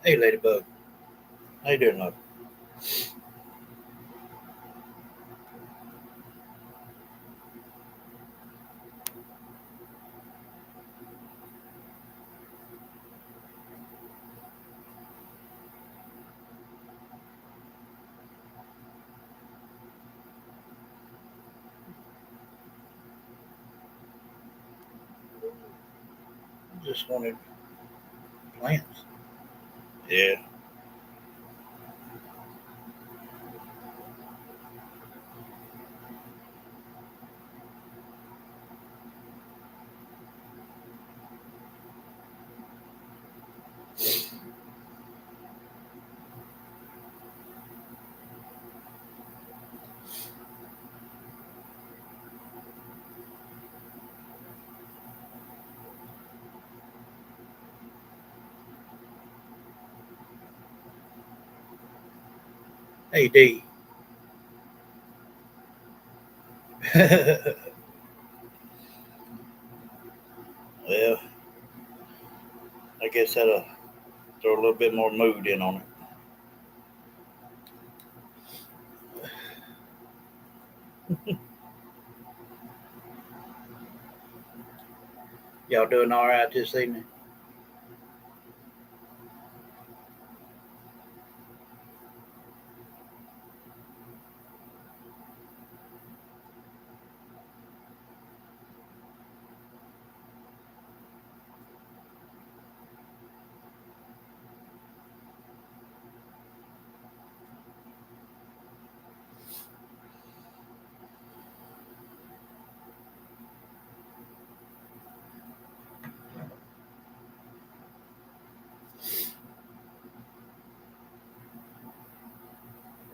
Hey, Ladybug. How you doing, love? Just wanted plants. Yeah. Hey, D. Well, I guess that'll throw a little bit more mood in on it. Y'all doing all right this evening?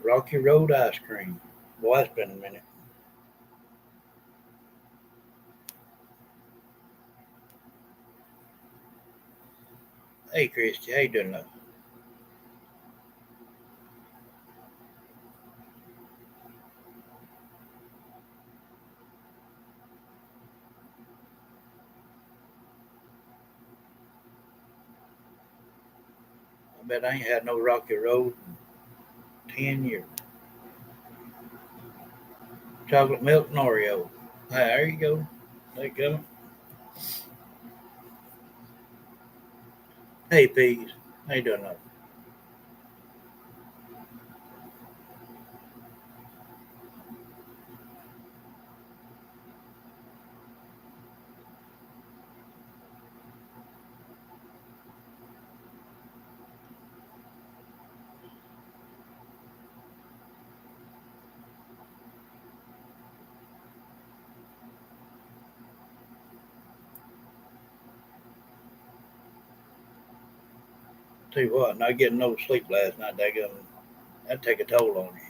Rocky Road ice cream. Boy, it's been a minute. Hey, Christy. How you doing, love? I bet I ain't had no Rocky Road in 10 years. Chocolate milk and Oreo. There you go. There you go. Hey, Peas. How you doing, love? Tell you what, not getting no sleep last night, that'd take a toll on you.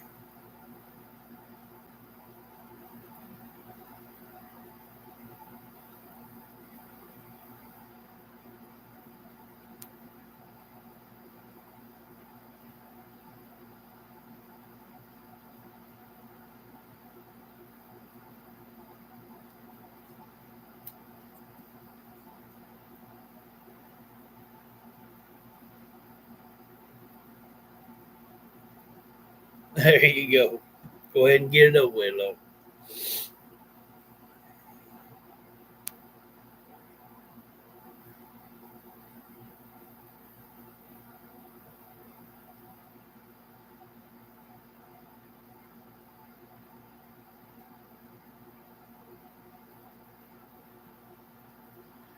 There you go. Go ahead and get it over with, love.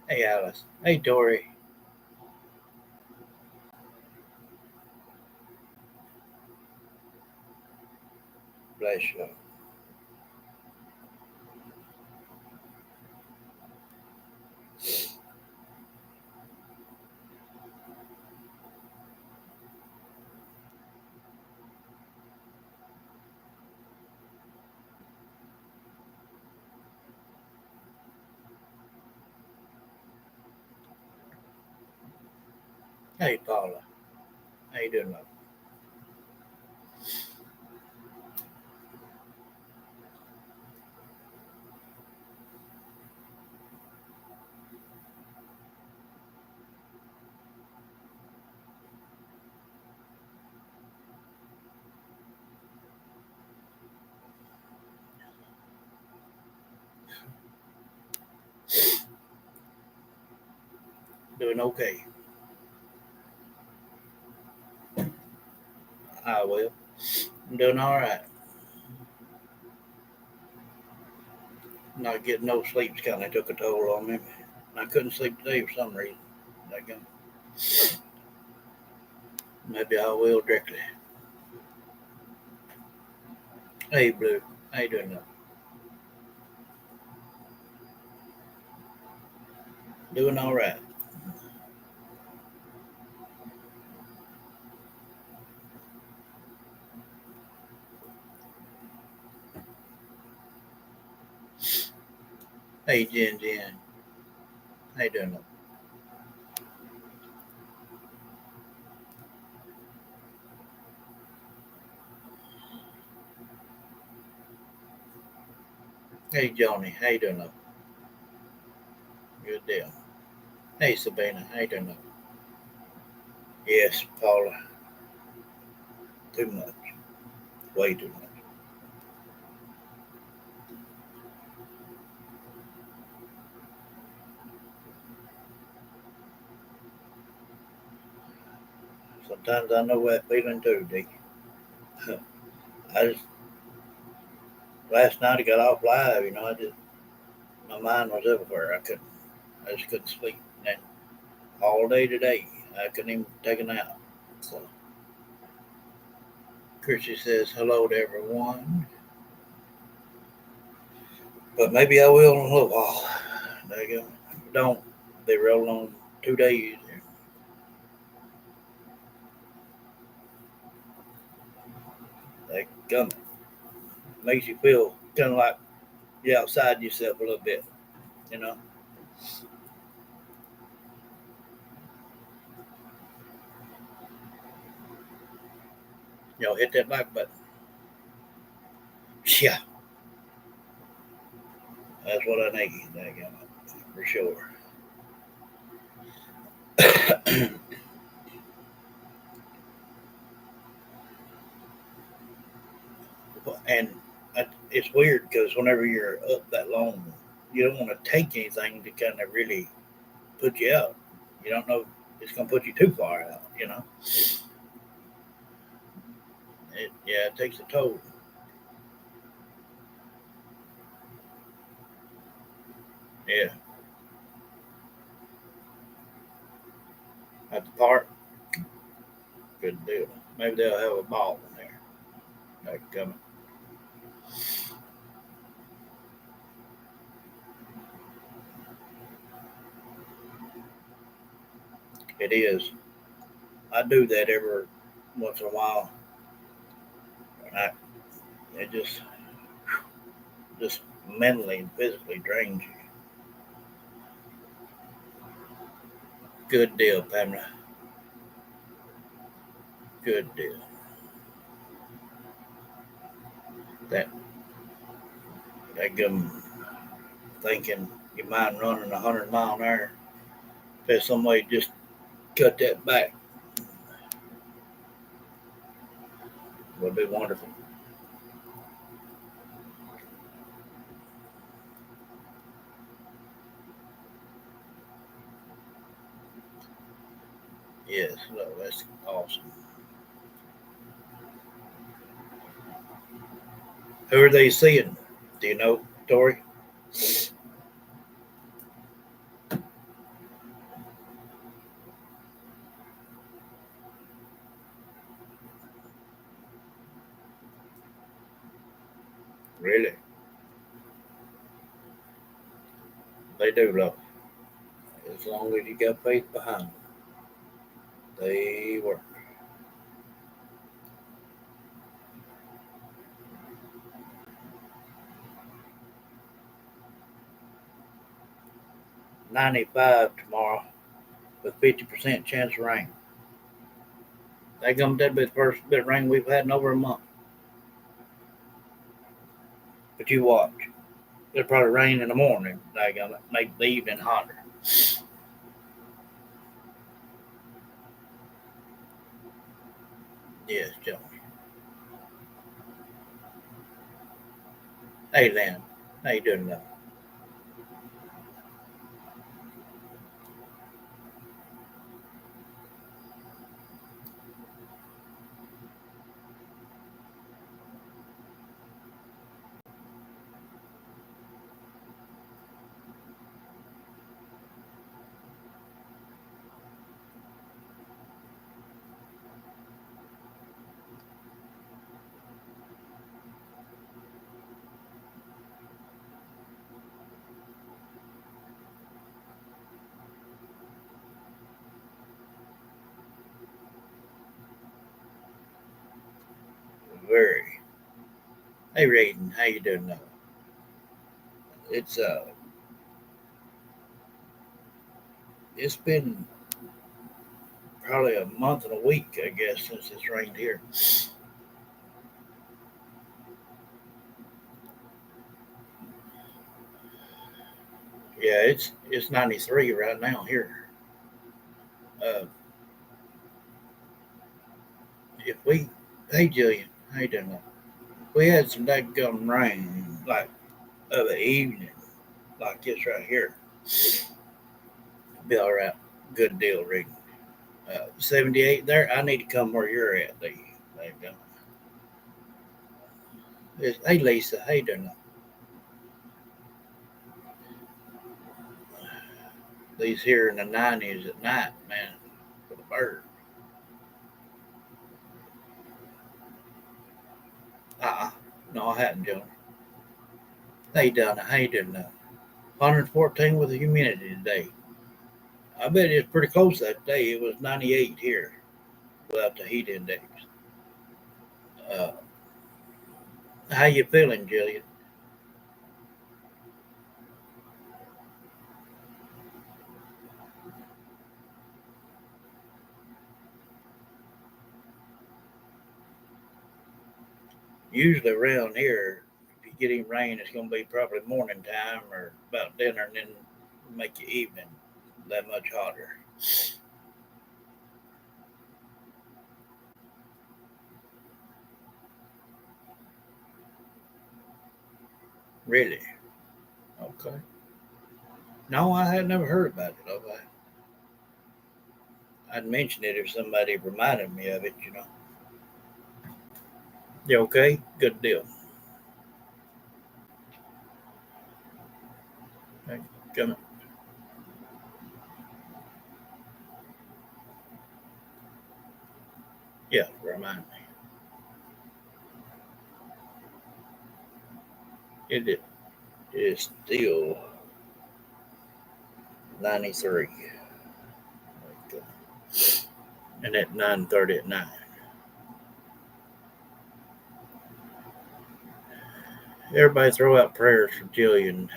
Hey, Alice. Hey, Tori. Bless you. Hey, Paula. How you doing, love? Doing okay. I will. I'm doing all right. Not getting no sleep's kind of took a toll on me. I couldn't sleep today for some reason. Maybe I will directly. Hey, Blue. How you doing? Doing all right. Hey, Jen. How you doing? Hey, Johnny. How you doing? Good deal. Hey, Sabina. How you doing? Yes, Paula. Too much. Way too much. Sometimes I know that feeling too, D. I just last night I got off live. I just my mind was everywhere. I just couldn't sleep. And all day today, I couldn't even take a nap. So Chrissy says hello to everyone, but maybe I will in a little while. There you go. Don't they roll on 2 days? They come makes you feel kind of like you're outside yourself a little bit. You know, hit that like button. Yeah, that's what I need. There you go, for sure. And it's weird because whenever you're up that long, you don't want to take anything to kind of really put you out. You don't know if it's going to put you too far out. Yeah, it takes a toll. Yeah, at the park, good deal. Maybe they'll have a ball in there. Like coming. It is. I do that every once in a while. And it just mentally and physically drains you. Good deal, Pamela. Good deal. That that gum thinking you mind running 100 mile an hour. If there's some way just cut that back, would be wonderful. Yes, no, that's awesome. Who are they seeing? Do you know, Tori? Really? They do, love. As long as you got faith behind them, they work. 95 tomorrow with 50% chance of rain. That'll be the first bit of rain we've had in over a month. But you watch. It'll probably rain in the morning. Daggum it. Make the evening hotter. Yes, Joe. Hey, Lynn. How you doing, though? very. Hey, Raiden, how you doing now? It's it's been probably a month and a week, I guess, since it's rained here. Yeah, it's 93 right now here. Uh, if we, hey Jillian, how you doing now? We had some gum rain like of the evening, like this right here. Be all right. Good deal, Rick. 78 there. I need to come where you're at. They go. Hey, Lisa. How you doing? These here in the 90s at night, man, for the bird. Uh-uh. No, I hadn't, Joe. How you doing? How you doing now? 114 with the humidity today. I bet it's pretty close that day. It was 98 here without the heat index. Uh, how you feeling, Jillian? Usually around here, if you get any rain, it's going to be probably morning time or about dinner, and then make your evening that much hotter. Really? Okay. No, I had never heard about it. Okay. I'd mention it if somebody reminded me of it. You okay? Good deal. Okay, come. Yeah, remind me. It is still 93. Okay. And at 9:30 at night. Everybody throw out prayers for Jillian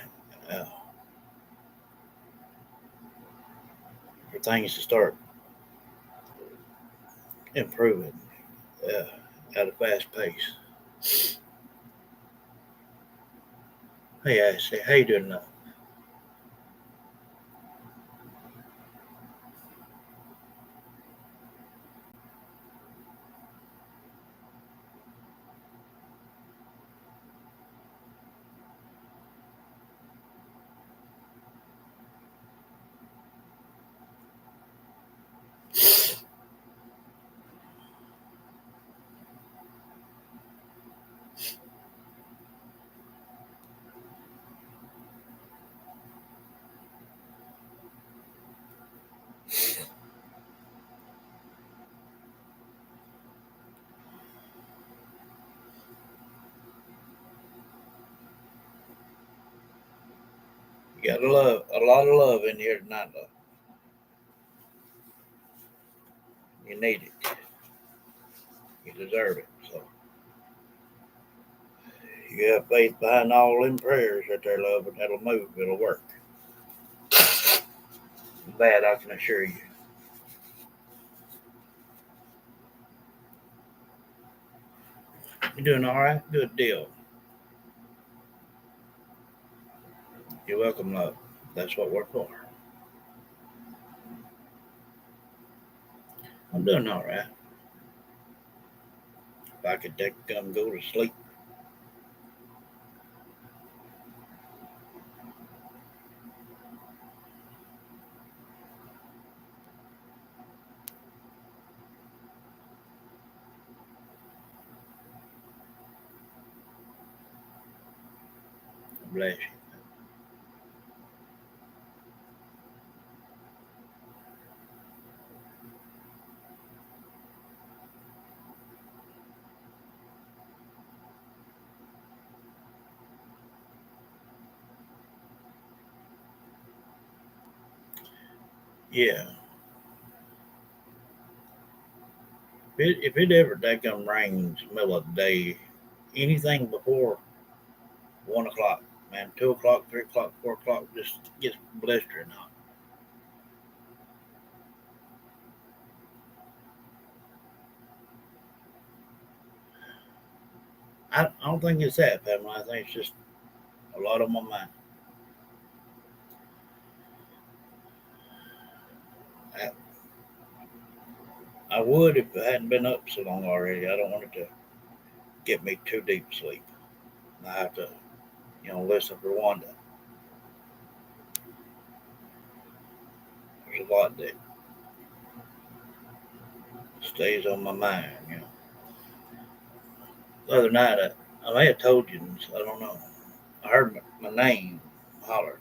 uh, for things to start improving uh, at a fast pace. Hey, Ashley, how you doing now? You got a lot of love in here tonight, love. You need it. You deserve it. So you have faith behind all them prayers that they're loving. That'll move. It'll work. That I can assure you. You're doing all right. Good deal. You're welcome, love. That's what we're for. I'm doing all right. If I could come go to sleep. Bless you. Yeah. If it ever daggum rains middle of the day, anything before 1 o'clock, man, 2 o'clock, 3 o'clock, 4 o'clock, just gets blistering hot. I don't think it's that, Pamela. I think it's just a lot on my mind. I, I would if I hadn't been up so long already. I don't want it to get me too deep sleep. I have to, listen for one. There's a lot that stays on my mind. The other night, I may have told you, I don't know. I heard my name hollered,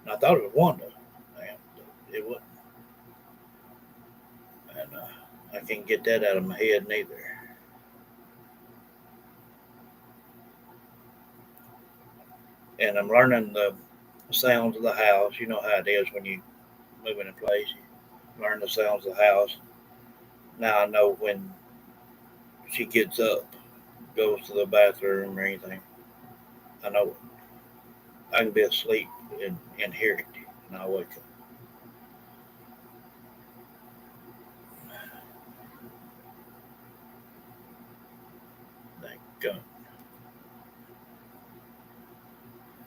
and I thought it was Wanda. Man, it wasn't, and I can't get that out of my head neither. And I'm learning the sounds of the house. You know how it is when you moving in place. You learn the sounds of the house. Now I know when she gets up, goes to the bathroom or anything. I know I can be asleep and hear it, and I wake up. Thank God.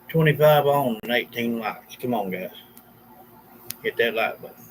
25 on and 18 likes. Come on, guys. Hit that like button.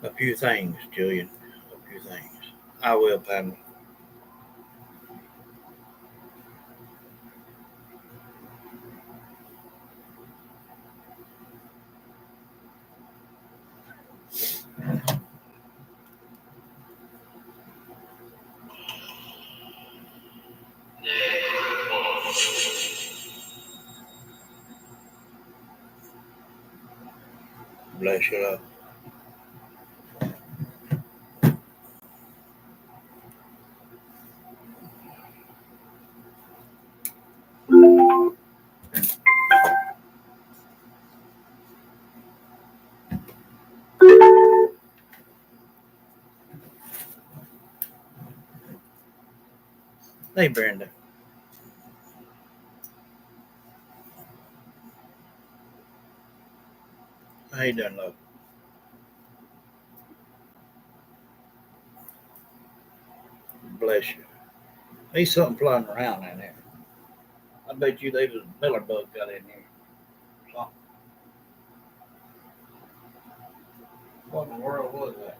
A few things, Julian. A few things. I will, Pamela. Bless you, love. Hey, Brenda. How you doing, love? Bless you. There's something flying around in there. I bet you there's a miller bug got in here. Something. What in the world was that?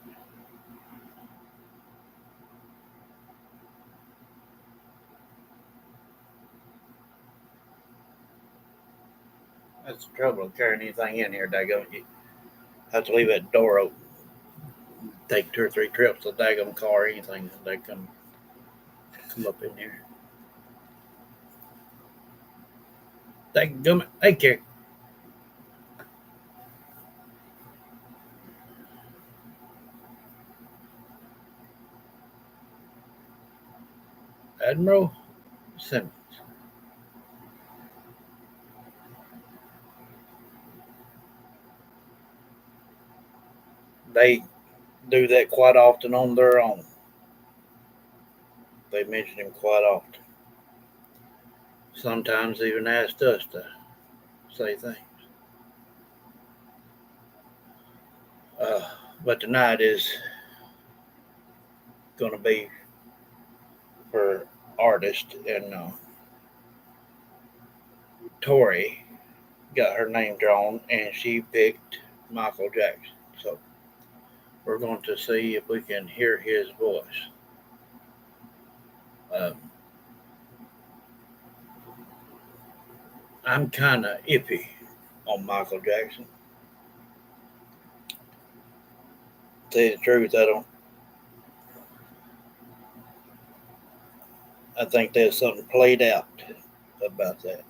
That's the trouble of carrying anything in here, daggone. You have to leave that door open. Take 2 or 3 trips to daggone car or anything. They come up in here. Daggum. Hey, Carrie. Admiral Simmons. They do that quite often on their own. They mention him quite often. Sometimes even asked us to say things. Uh, but tonight is going to be for artist, and Tori got her name drawn, and she picked Michael Jackson. So we're going to see if we can hear his voice. Um, I'm kind of iffy on Michael Jackson. tell you the truth, I think there's something played out about that.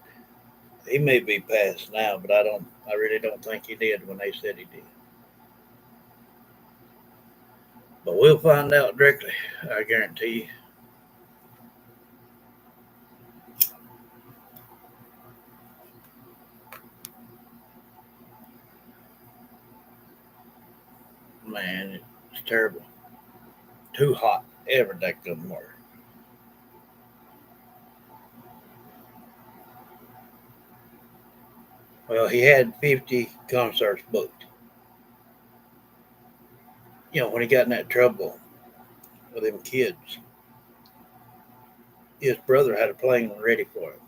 He may be passed now, but I really don't think he did when they said he did. But we'll find out directly, I guarantee you. Man, it's terrible. Too hot. Ever that couldn't work. Well, he had 50 concerts booked. You know, when he got in that trouble with them kids, his brother had a plane ready for him.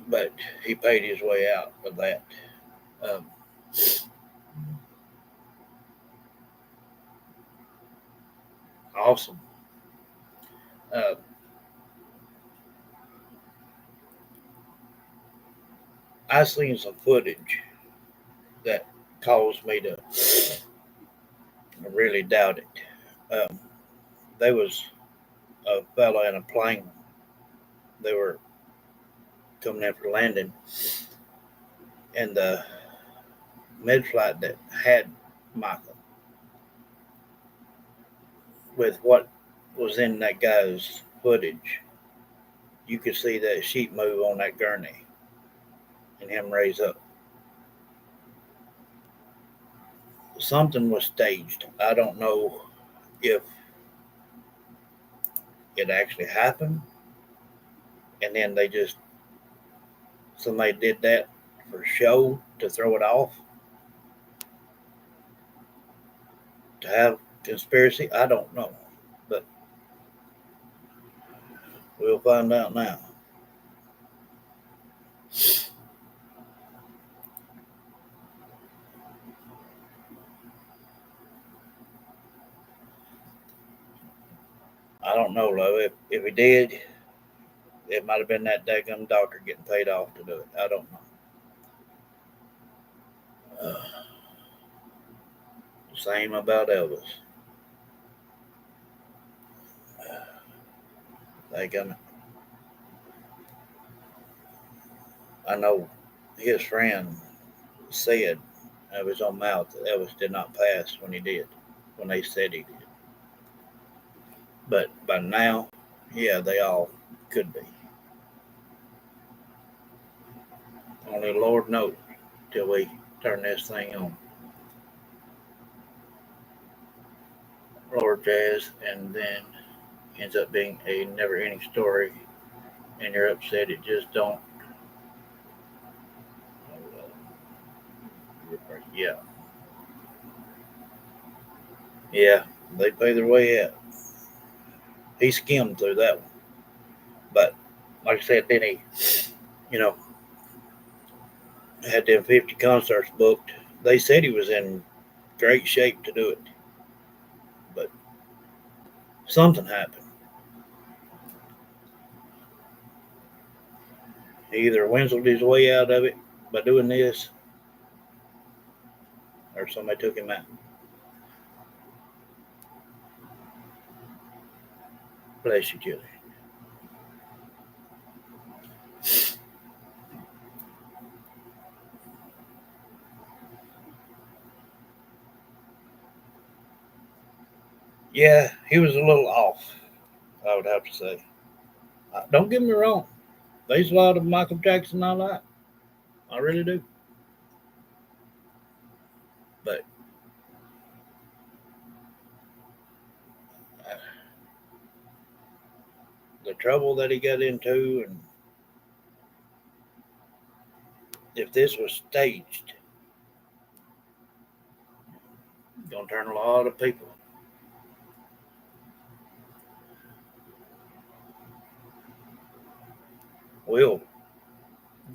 But he paid his way out of that. Um, awesome. Uh, I seen some footage that caused me to really doubt it. There was a fella in a plane. They were coming in for landing, and the mid flight that had Michael, with what was in that guy's footage, you could see that sheet move on that gurney and him raise up. Something was staged. I don't know if it actually happened, and then somebody did that for show to throw it off, to have conspiracy. I don't know, but we'll find out now. I don't know, though. If he did, it might have been that daggum doctor getting paid off to do it. I don't know. Same about Elvis. They gonna. I know his friend said of his own mouth that Elvis did not pass when he did, when they said he did. But by now, yeah, they all could be. Only Lord knows till we turn this thing on. Lord Jazz, and then ends up being a never ending story, and you're upset it just don't. Yeah, yeah, they pay their way out. He skimmed through that one. But like I said, then he, you know, had them 50 concerts booked. They said he was in great shape to do it, but something happened. He either winsled his way out of it by doing this, or somebody took him out. Bless you, Julie. Yeah, he was a little off, I would have to say. Don't get me wrong. There's a lot of Michael Jackson I like. I really do. But uh, the trouble that he got into, and if this was staged, it's going to turn a lot of people. Will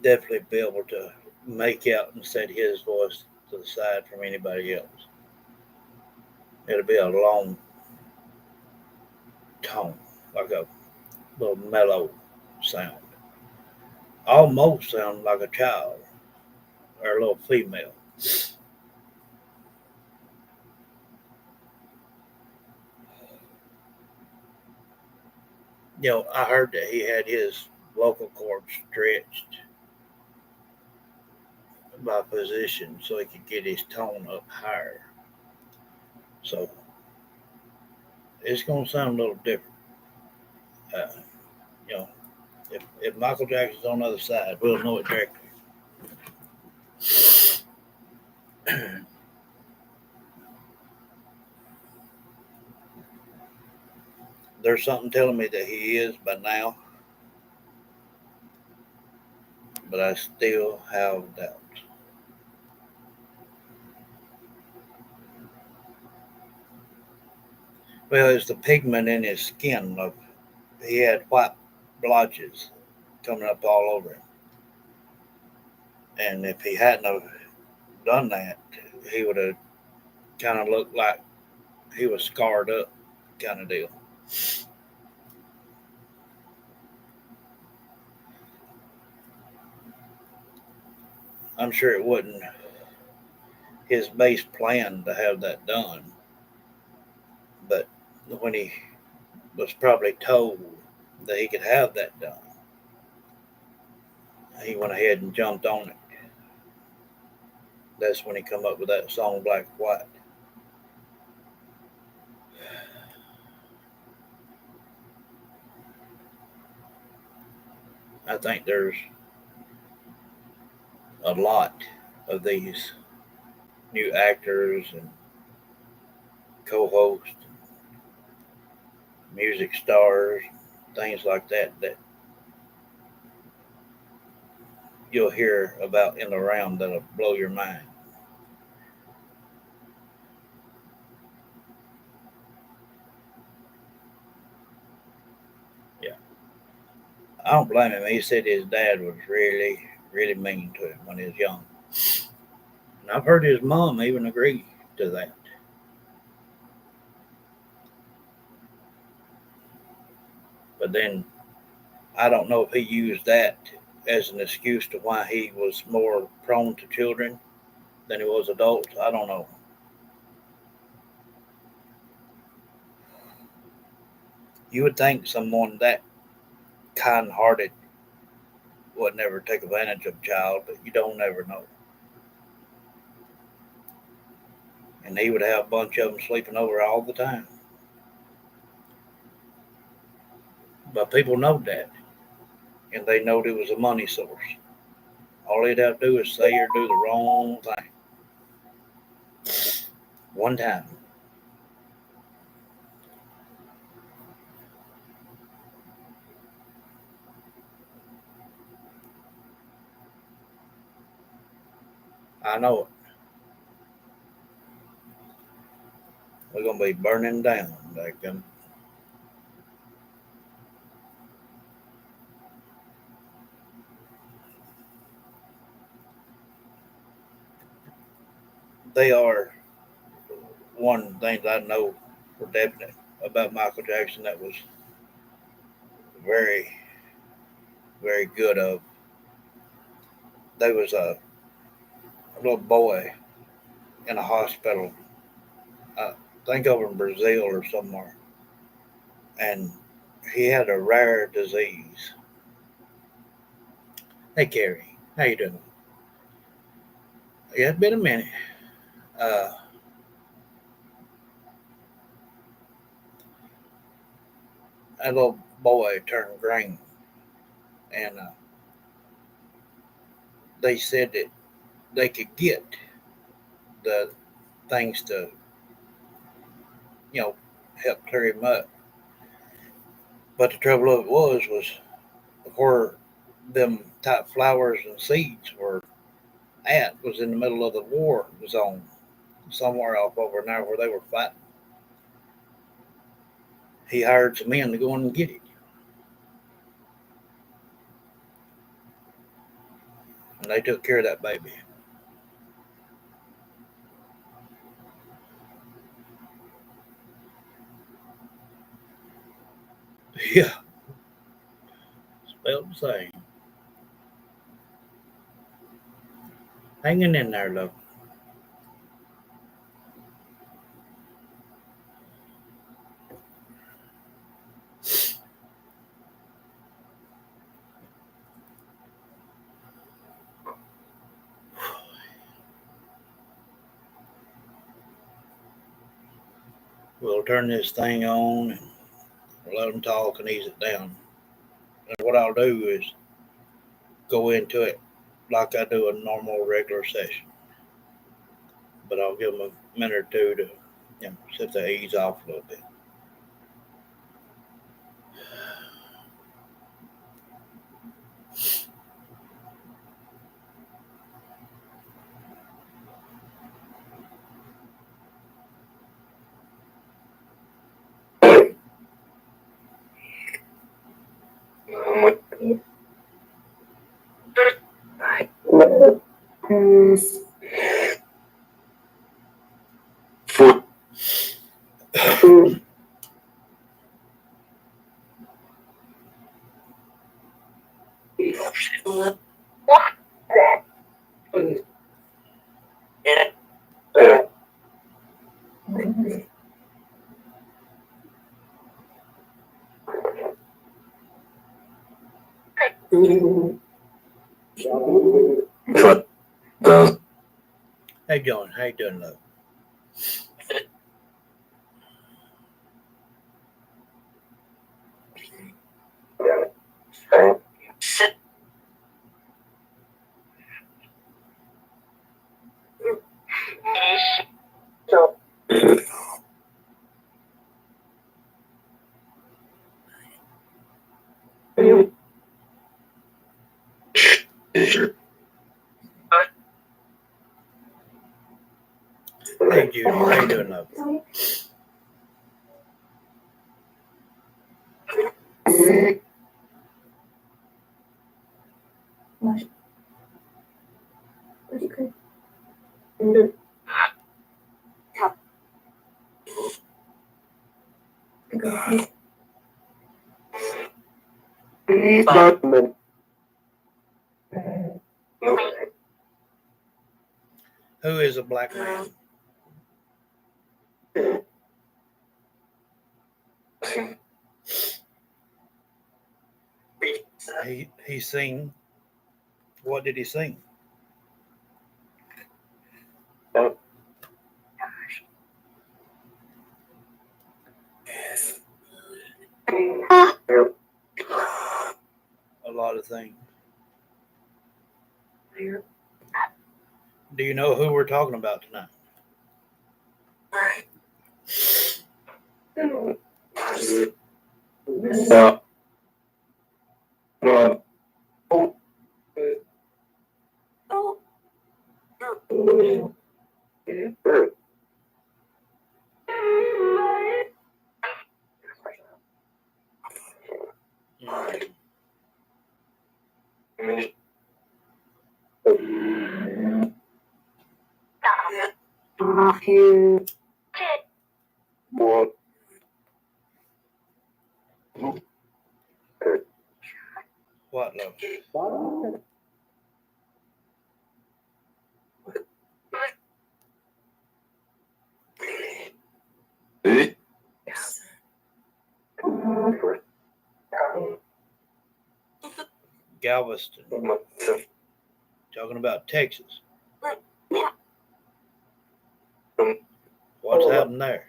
definitely be able to make out and set his voice to the side from anybody else. It'll be a long tone, like a little mellow sound. Almost sound like a child. or a little female. I heard that he had his vocal cord stretched by physician so he could get his tone up higher. So it's going to sound a little different. Uh, you know, if Michael Jackson's on the other side, we'll know it directly. There's something telling me that he is by now, but I still have doubts. Well, it's the pigment in his skin. Look, he had white blotches coming up all over him, and if he hadn't have done that, he would have kind of looked like he was scarred up, kind of deal. I'm sure it wasn't his base plan to have that done, but when he was probably told that he could have that done, he went ahead and jumped on it. That's when he come up with that song Black White. I think there's a lot of these new actors and co-hosts, music stars, things like that that you'll hear about in the round that'll blow your mind. Yeah, I don't blame him. He said his dad was really, really mean to him when he was young, and I've heard his mom even agree to that. But then I don't know if he used that as an excuse to why he was more prone to children than he was adults. I don't know. You would think someone that kind hearted would never take advantage of a child, but you don't ever know. And he would have a bunch of them sleeping over all the time. But people know that, and they know it was a money source. All he'd have to do is say or do the wrong thing one time. I know it. We're gonna be burning down back then. They are one thing that I know for definite about Michael Jackson that was very, very good of. There was a little boy in a hospital, I think over in Brazil or somewhere, and he had a rare disease. Hey, Carrie, how you doing? Yeah, it's been a minute. Uh, that little boy turned green, and they said that they could get the things to, you know, help clear him up. But the trouble of it was where them type flowers and seeds were at was in the middle of the war zone, somewhere off over there where they were fighting. He hired some men to go in and get it, and they took care of that baby. Yeah, spelled the same. Hanging in there, love. We'll turn this thing on and let them talk and ease it down. And what I'll do is go into it like I do a normal regular session. But I'll give them a minute or two to, sit the ease off a little bit. Hey, John, how you doing, love? Hey, Judy, how you doing, love? Who is a black man? He sing. What did he sing? A lot of things. Do you know who we're talking about tonight? What, love? Galveston. Talking about Texas. What's happening there?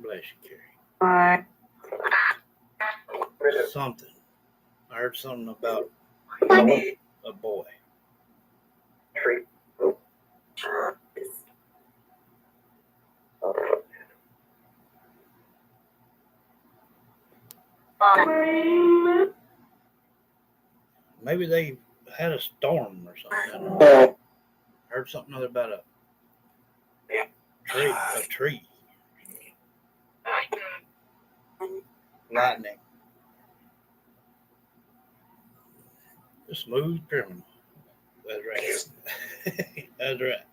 Bless you, Carrie. Something. I heard something about a boy. Maybe they had a storm or something. I heard something other about tree. Lightning. A smooth criminal. That's right. That's right.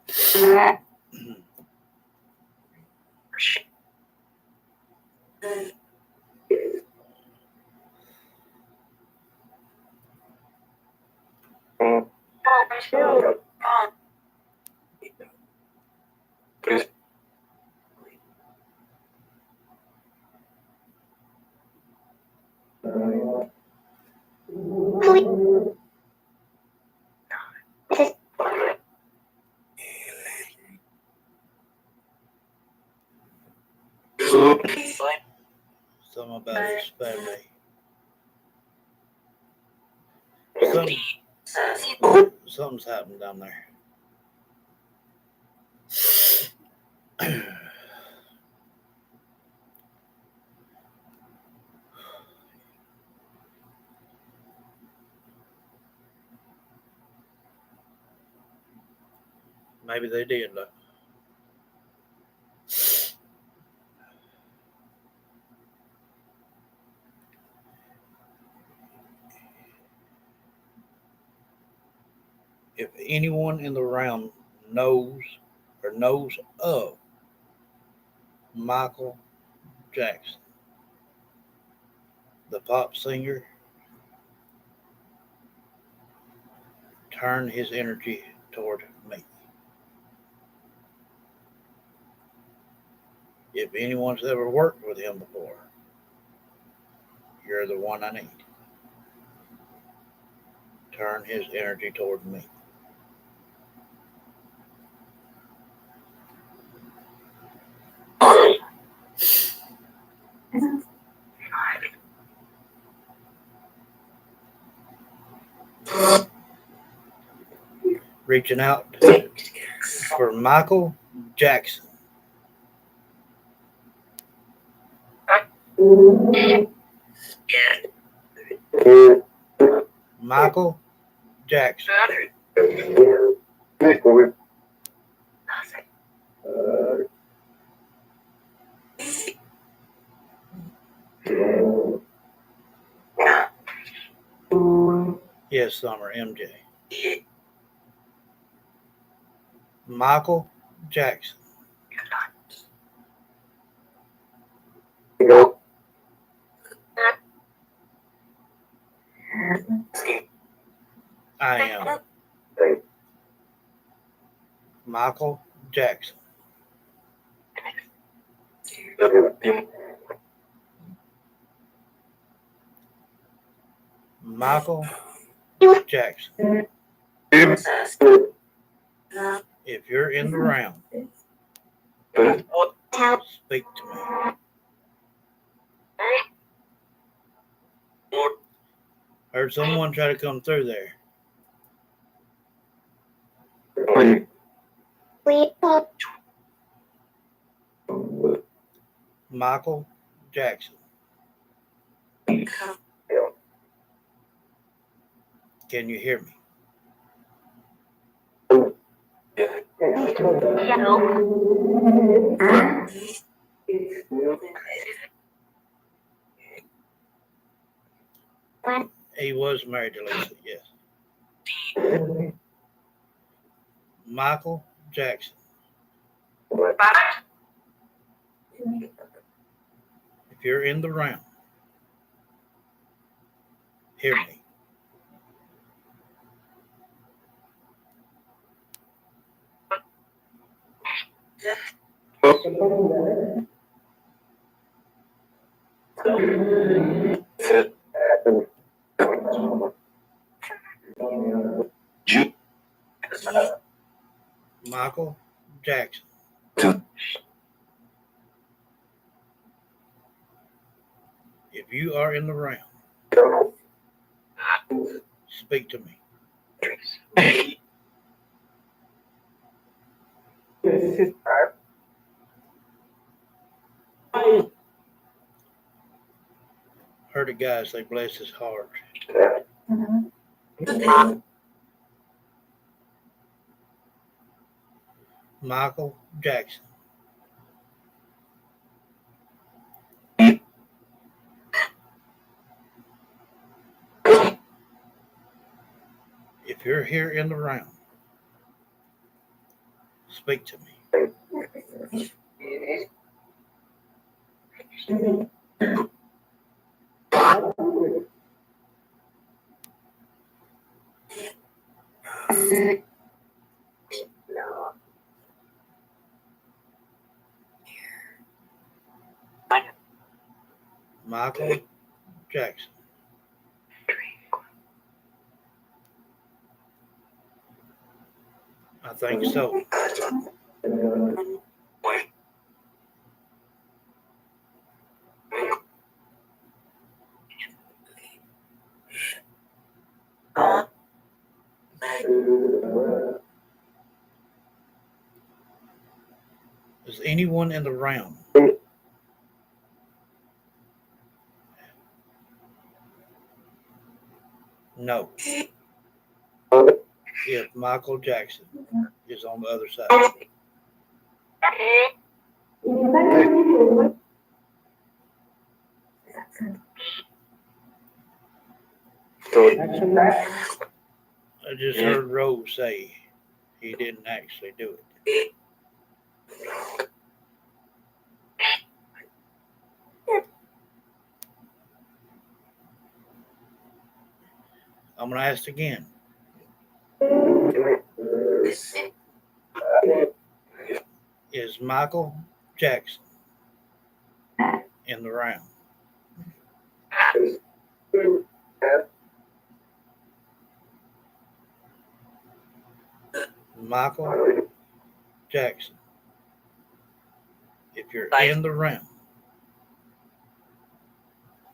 Something about his family. Something's happened down there. Maybe they did look. If anyone in the realm knows of Michael Jackson, the pop singer, turn his energy toward me. If anyone's ever worked with him before, you're the one I need. Turn his energy toward me. Reaching out for Michael Jackson. Michael Jackson. Yes, Summer, MJ. Michael Jackson. I am Michael Jackson. Michael Jackson. If you're in the round, speak to me. Heard someone try to come through there. Michael Jackson. Can you hear me? He was married to Lisa, yes. Michael Jackson. If you're in the round, hear me. Michael Jackson. If you are in the round, speak to me. Heard a guy say, bless his heart. Michael Jackson. If you're here in the realm, speak to me. Michael Jackson. I think so. Is anyone in the realm? No. If Michael Jackson is on the other side. I just heard Rose say he didn't actually do it. I'm going to ask again. Is Michael Jackson in the round? Michael Jackson, if you're in the round,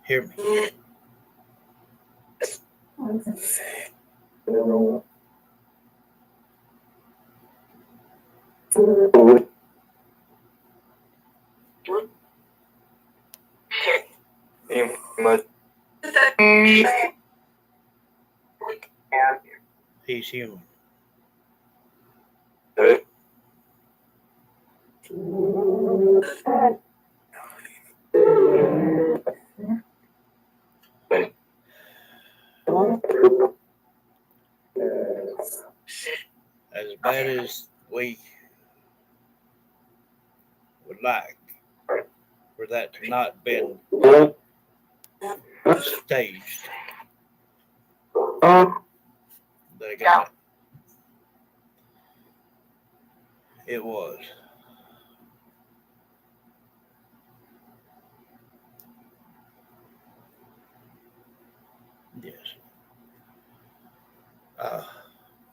hear me. He's human. As bad as we would like for that to not been staged, they got it. It was. Yes.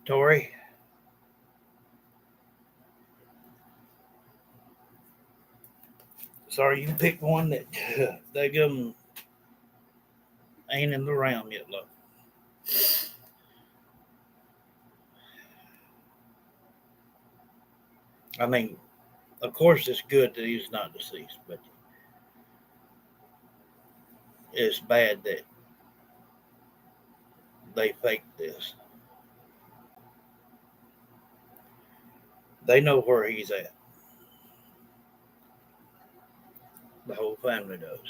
Tori, sorry, you picked one that they give them ain't in the round yet, look. I mean, of course, it's good that he's not deceased, but it's bad that they faked this. They know where he's at. The whole family does.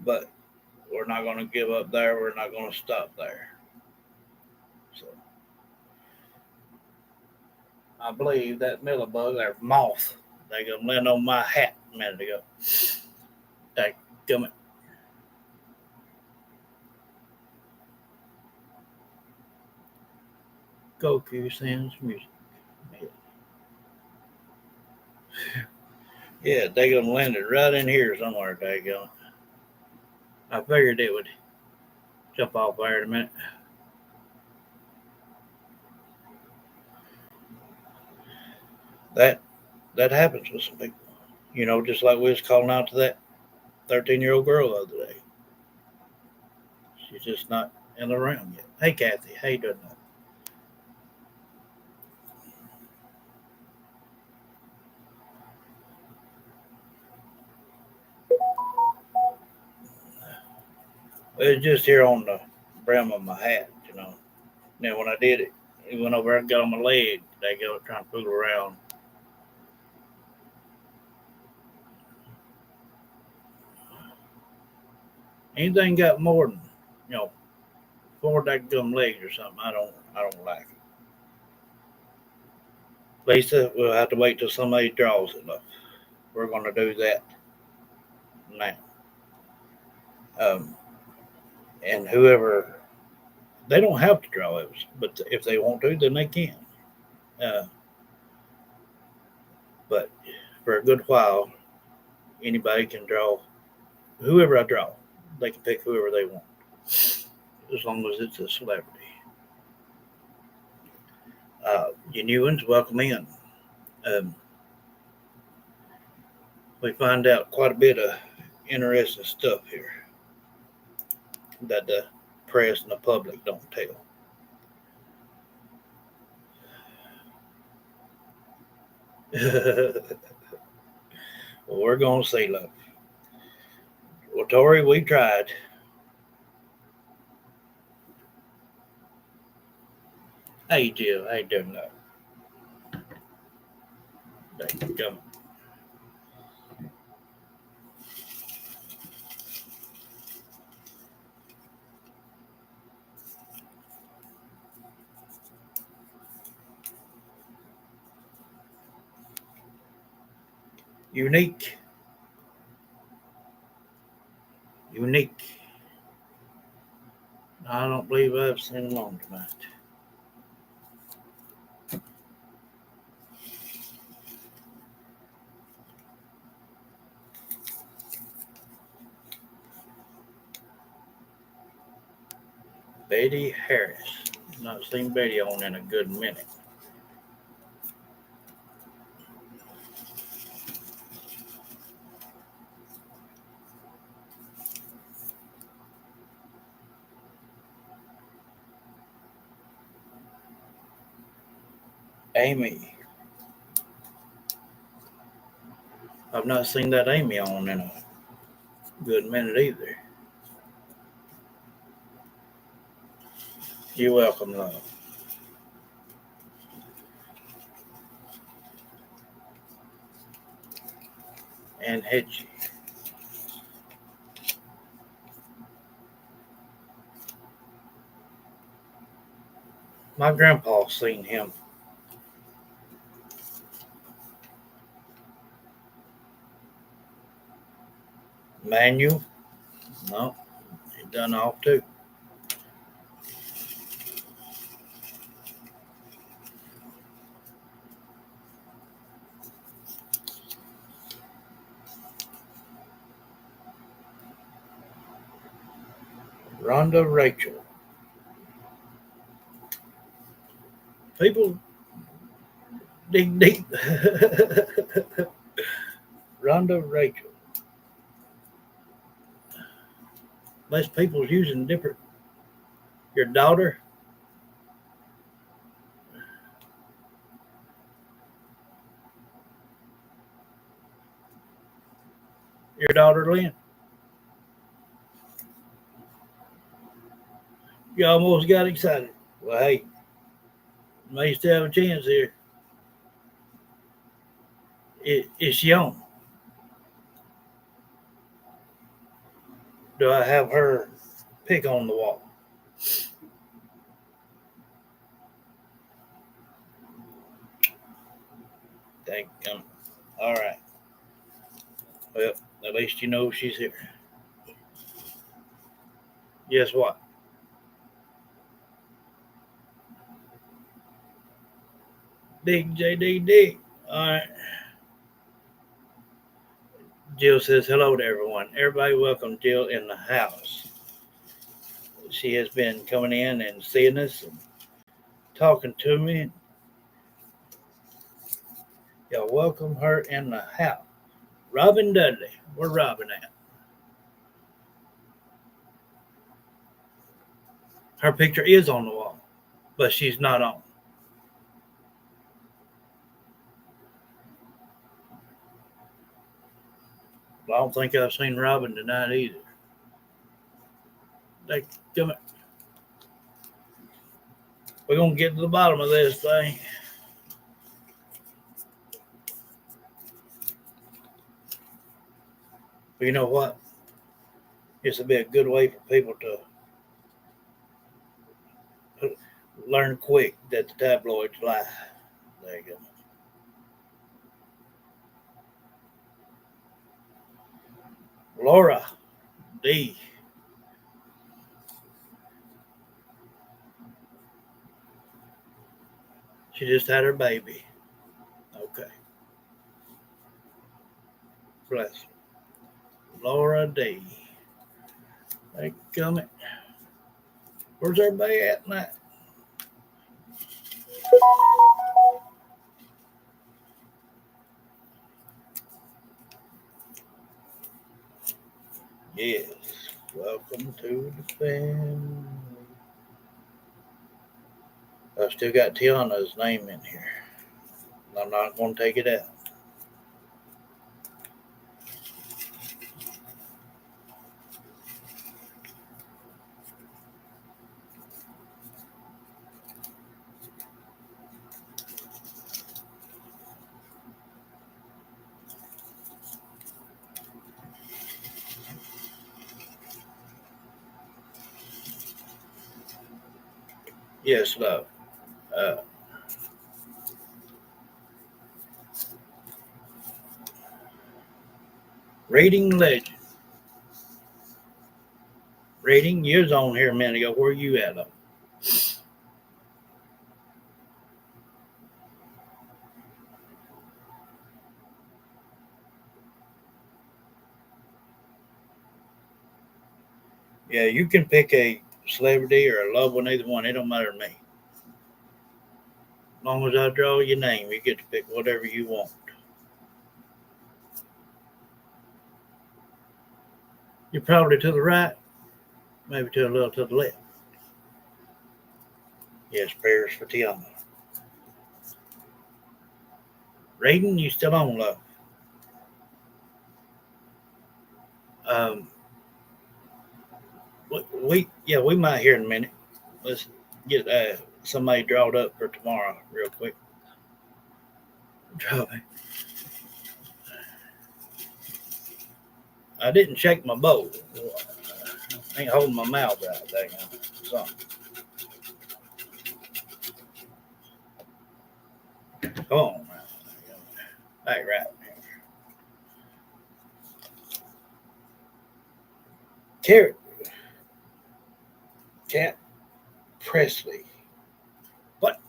But we're not going to give up there. We're not going to stop there. So I believe that millibug or moth, they going to land on my hat a minute ago. Dadgummit. Goku sends music. Yeah, they going to land it right in here somewhere, dadgummit. I figured it would jump off there in a minute. That happens with some people. You know, just like we was calling out to that 13-year-old girl the other day. She's just not in the room yet. Hey, Kathy, how you doing? It was just here on the brim of my hat, you know. Then when I did it, it went over and got on my leg. They go trying to fool around. Anything got more than, you know, 4 gum legs or something, I don't like it. Lisa, we'll have to wait till somebody draws it up. We're gonna do that now. And whoever, they don't have to draw it, but if they want to, then they can. Uh, but for a good while, anybody can draw. Whoever I draw, they can pick whoever they want, as long as it's a celebrity. You new ones, welcome in. Um, we find out quite a bit of interesting stuff here that the press and the public don't tell. Well, we're gonna see, love. Well, Tori, we tried. Hey, Jill, how you doing? There you go. Unique. I don't believe I've seen along tonight. Betty Harris. Not seen Betty on in a good minute. Amy. I've not seen that Amy on in a good minute either. You're welcome, love. And Hedgie. My grandpa seen him. Manuel? No, he done off too. Rhonda Rachel. People dig deep. Rhonda Rachel. Most people's using different. Your daughter. Your daughter Lynn. You almost got excited. Well, hey, may still have a chance here. Is she on? Do I have her pick on the wall? Thank you. All right. Well, at least you know she's here. Guess what? Dig, JD, dig. All right. Jill says hello to everyone. Everybody welcome Jill in the house. She has been coming in and seeing us and talking to me. Y'all welcome her in the house. Robin Dudley. Where Robin at? Her picture is on the wall, but she's not on. I don't think I've seen Robin tonight either. They come. We're gonna get to the bottom of this thing. But you know what? This would be a good way for people to learn quick that the tabloids lie. There you go. Laura D. She just had her baby. Okay. Bless her. Laura D. They coming. Where's everybody at now? Yes. Welcome to the family. I still got Tiana's name in here. I'm not going to take it out. Yes, love. Uh, Reading legend. Reading, you was on here a minute ago. Where you at, love? Yeah, you can pick a celebrity or a loved one, either one. It don't matter to me. As long as I draw your name, you get to pick whatever you want. You're probably to the right, maybe to a little to the left. Yes, prayers for Tiana. Reading, you still on, love? Um, we might hear in a minute. Let's get somebody drawed up for tomorrow, real quick. Draw me. I didn't shake my bowl. I ain't holding my mouth right there. Something. Come on, man. Hey, right. Carrot. Cat Presley. What?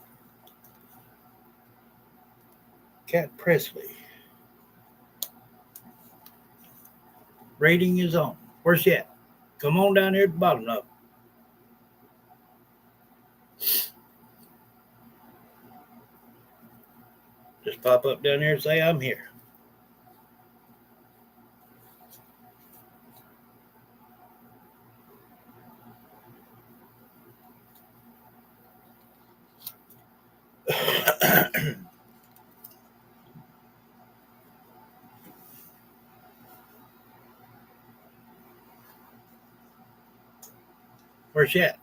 Cat Presley. Rating is on. Where's she at? Come on down here at the bottom of it. Just pop up down here and say I'm here. Where's she at?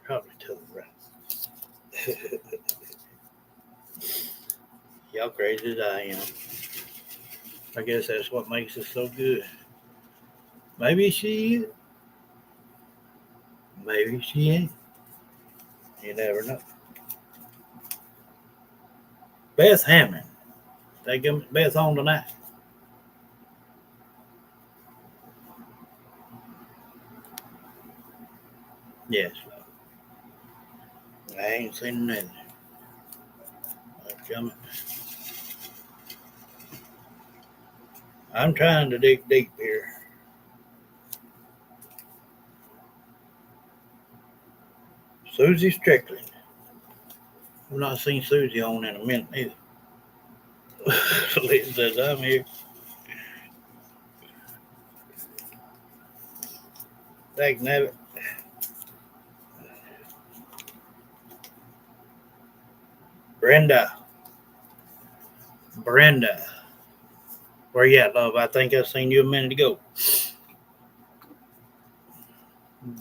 Probably to the right. Y'all crazy as I am. I guess that's what makes us so good. Maybe she is. Maybe she ain't. You never know. Beth Hammond. They give Beth on tonight. Yes. I ain't seen nothing. I'm trying to dig deep here. Susie Strickland. I've not seen Susie on in a minute either. Liz says I'm here. Thanks, Nabbit. Brenda. Where you at, love? I think I seen you a minute ago.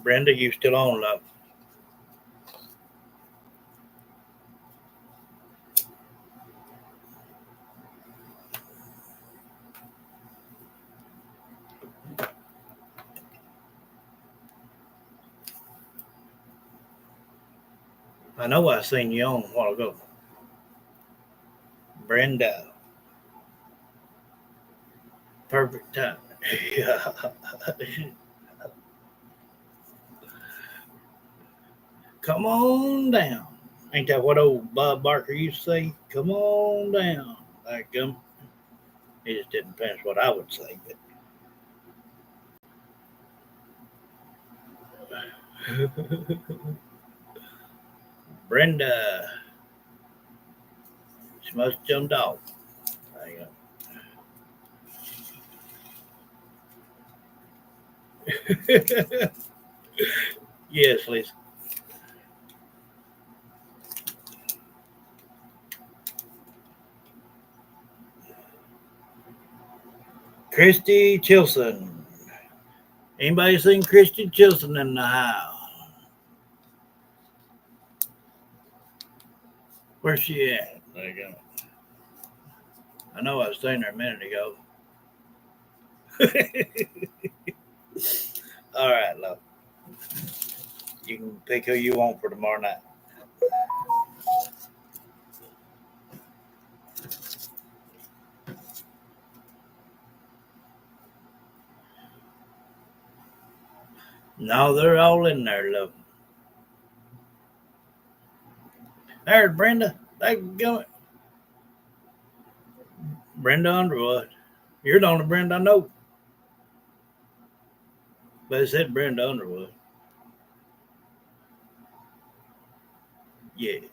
Brenda, you still on, love? I know I seen you on a while ago. Brenda. Perfect time. Yeah. Come on down. Ain't that what old Bob Barker used to say? Come on down. Like He just didn't finish what I would say, but Brenda, she must have jumped off. There you go. Yes, Lisa. Christy Chilson. Anybody seen Christy Chilson in the house? Where's she at? There you go. I know I was saying her a minute ago. All right, love. You can pick who you want for tomorrow night. No, they're all in there, love. There's Brenda. They go. Brenda Underwood. You're the only Brenda I know. But it said Brenda Underwood. Yes.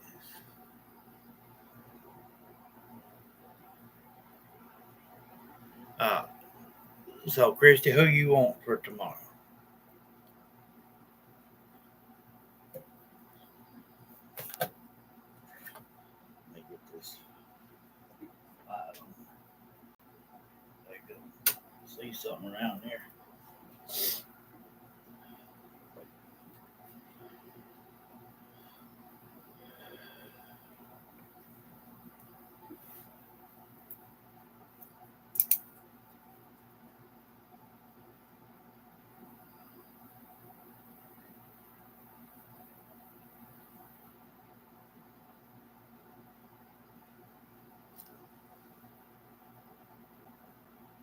Uh, so, Christy, who you want for tomorrow? Let me get this light on. There you go. See something around here.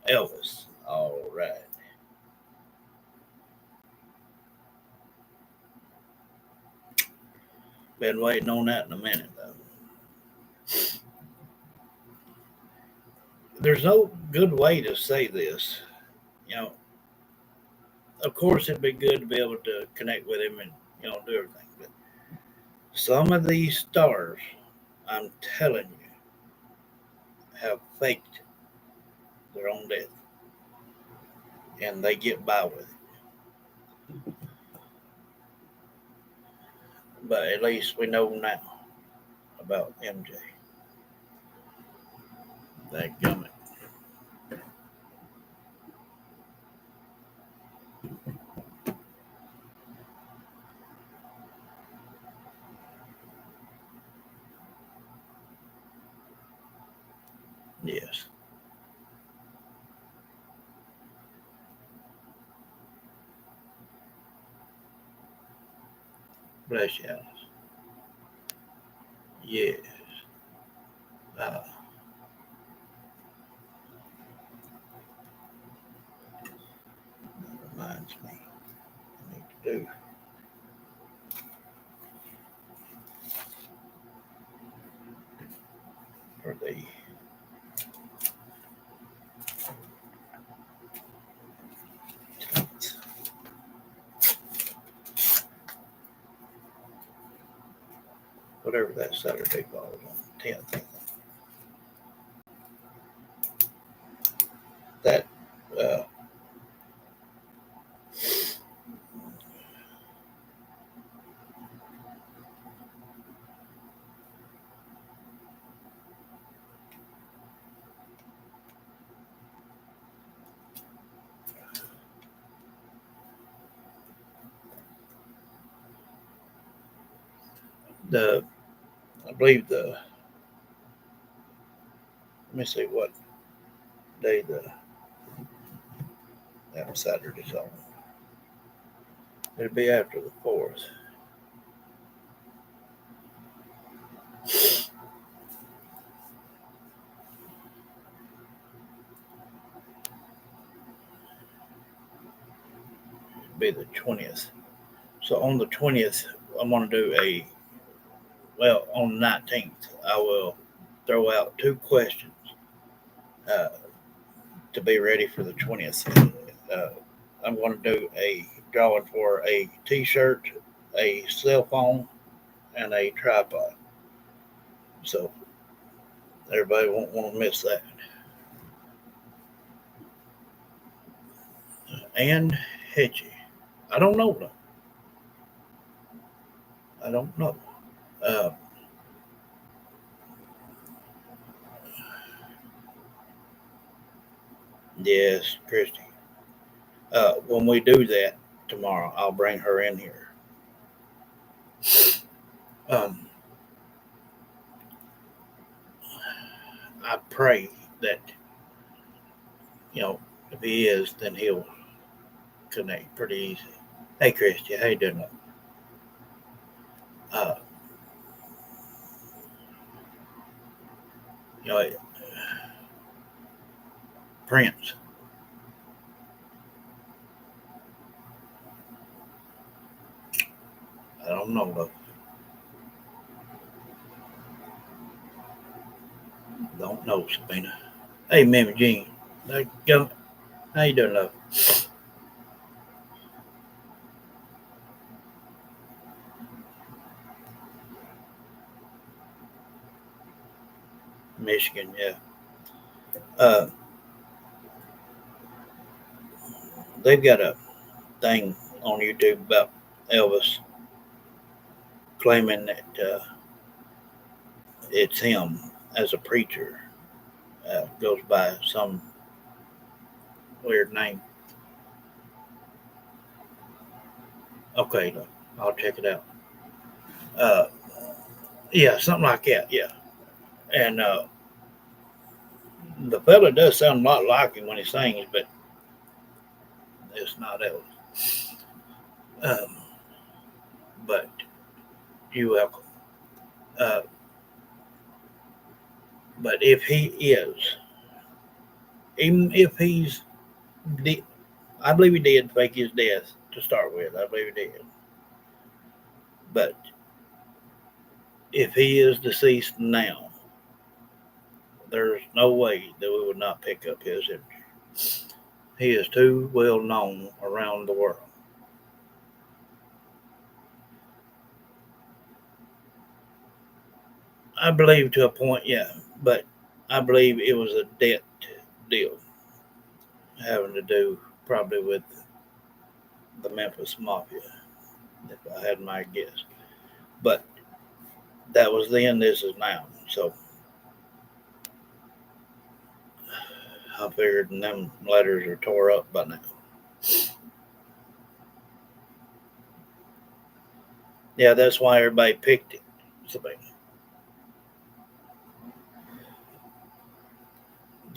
Elvis. All right. Been waiting on that in a minute, though. There's no good way to say this. You know, of course, it'd be good to be able to connect with him and, do everything. But some of these stars, I'm telling you, have faked their own death and they get by with it. But at least we know now about MJ. That gummit. Yes. Bless you, Alice. Yes. Uh, that reminds me. I need to do for the whatever that Saturday falls on, 10th. That uh, the I believe let me see what day that Saturday's on. It'll be after the 4th. be the 20th. So on the 20th, I'm going to do on the 19th, I will throw out two questions uh, to be ready for the 20th. Uh, I'm going to do a drawing for a t shirt, a cell phone, and a tripod. So everybody won't want to miss that. And Hitchy. I don't know though. I don't know. Uh, yes, Christy. When we do that tomorrow, I'll bring her in here. Um, I pray that, you know, if he is, then he'll connect pretty easy. Hey, Christy, how you doing? Uh, you know, Prince. I don't know though. Don't know, Sabina. Hey, Mimi Jean. How you doing, love? Michigan, yeah. Uh, they've got a thing on YouTube about Elvis claiming that it's him as a preacher. Goes by some weird name. Okay, look, I'll check it out. Uh, yeah, something like that. Yeah, and the fella does sound a lot like him when he sings, but it's not Elvis. Um, but you welcome. Uh, but if he is, even if he's, I believe he did fake his death to start with. I believe he did. But if he is deceased now, there's no way that we would not pick up his image. He is too well known around the world. I believe to a point, yeah, but I believe it was a debt deal having to do probably with the Memphis Mafia, if I had my guess. But that was then, this is now. So I figured them letters are tore up by now. Yeah, that's why everybody picked it. So,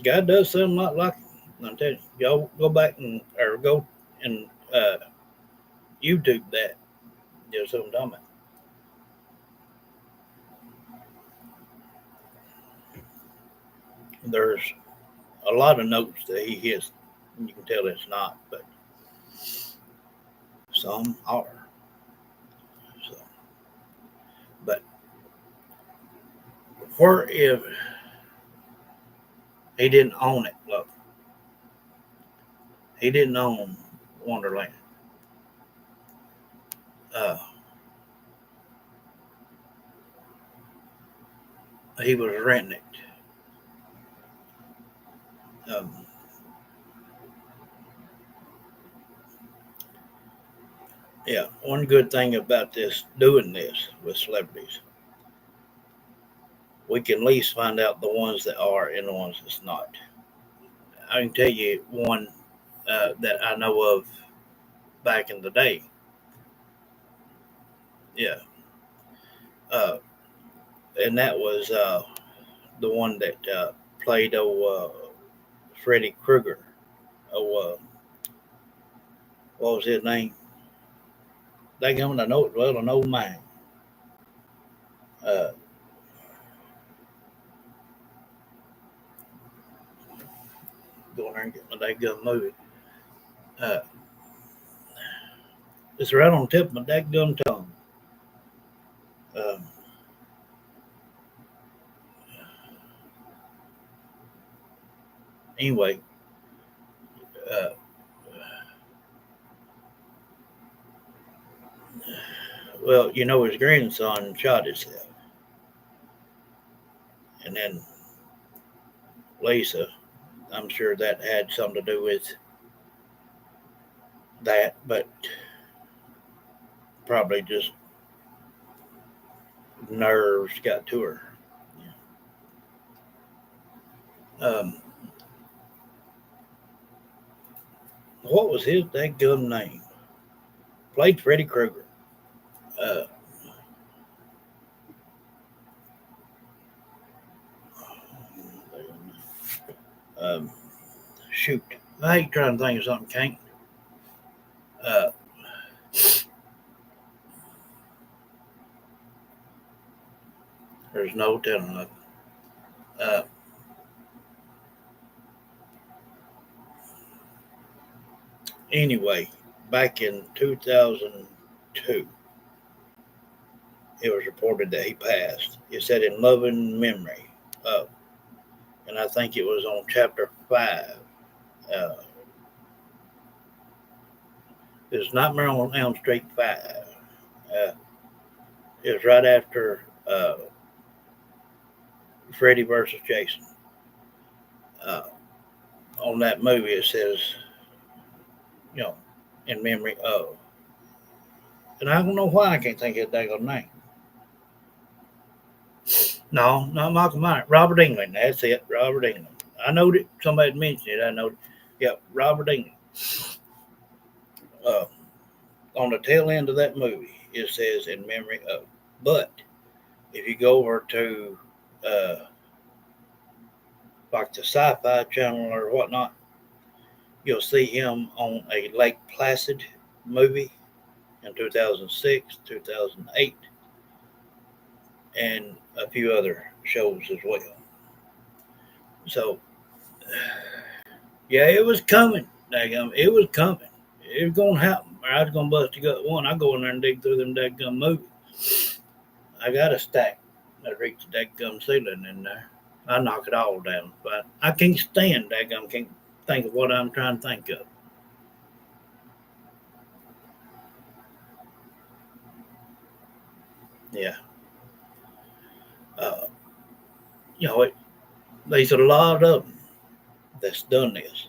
God does sound a lot like him. I'm telling you, go back and or go and YouTube that. You know what I'm talking about. There's a lot of notes that he hits. You can tell it's not, but some are. So, but where if he didn't own it, look, he didn't own Wonderland. Uh, he was renting it. Um, yeah, one good thing about doing this with celebrities, we can at least find out the ones that are and the ones that's not. I can tell you one that I know of back in the day. Yeah, uh, and that was the one that played Freddy Krueger. Oh, what was his name? They going I know it well, an old man. Uh, Go in there and get my that gun movie. Uh, It's right on the tip of my dadgum tongue. Um, anyway, uh, well, his grandson shot himself, and then Lisa, I'm sure that had something to do with that, but probably just nerves got to her. Um, what was his dadgum name? Played Freddy Krueger. Uh, um, shoot, I hate trying to think of something. Can't. Uh, there's no telling nothing. Uh, anyway, back in 2002, it was reported that he passed. It said in loving memory of, and I think it was on chapter 5. Uh, it was Nightmare on Elm Street 5. It was right after Freddy versus Jason. Uh, on that movie, it says, you know, in memory of. And I don't know why I can't think of that name. No, not Michael Myers. Robert England. That's it. Robert England. I know that somebody mentioned it. I know. Yeah, Robert England. Uh, on the tail end of that movie, it says in memory of. But if you go over to uh, like the Sci-Fi Channel or whatnot, you'll see him on a Lake Placid movie in 2006, 2008, and a few other shows as well. So, yeah, it was coming. It was coming. It was going to happen. I was going to bust you gut one. I go in there and dig through them daggum movies. I got a stack that reached the daggum ceiling in there. I knock it all down. But I can't stand daggum. Can't think of what I'm trying to think of. Yeah. Uh, you know, there's a lot of them that's done this.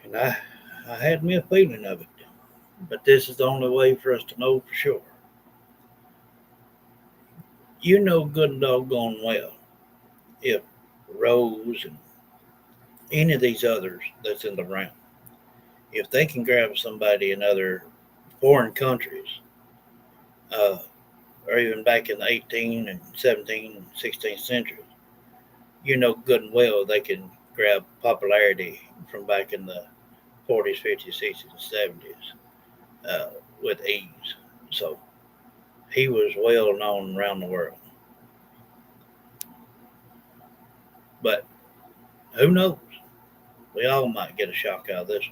And I had me a feeling of it. But this is the only way for us to know for sure. You know good and doggone well if Rose and any of these others that's in the round, if they can grab somebody in other foreign countries, uh, or even back in the 18 and 17 and 16th centuries, you know good and well they can grab popularity from back in the 40s, 50s, 60s, and 70s with ease. So he was well known around the world. But who knows? We all might get a shock out of this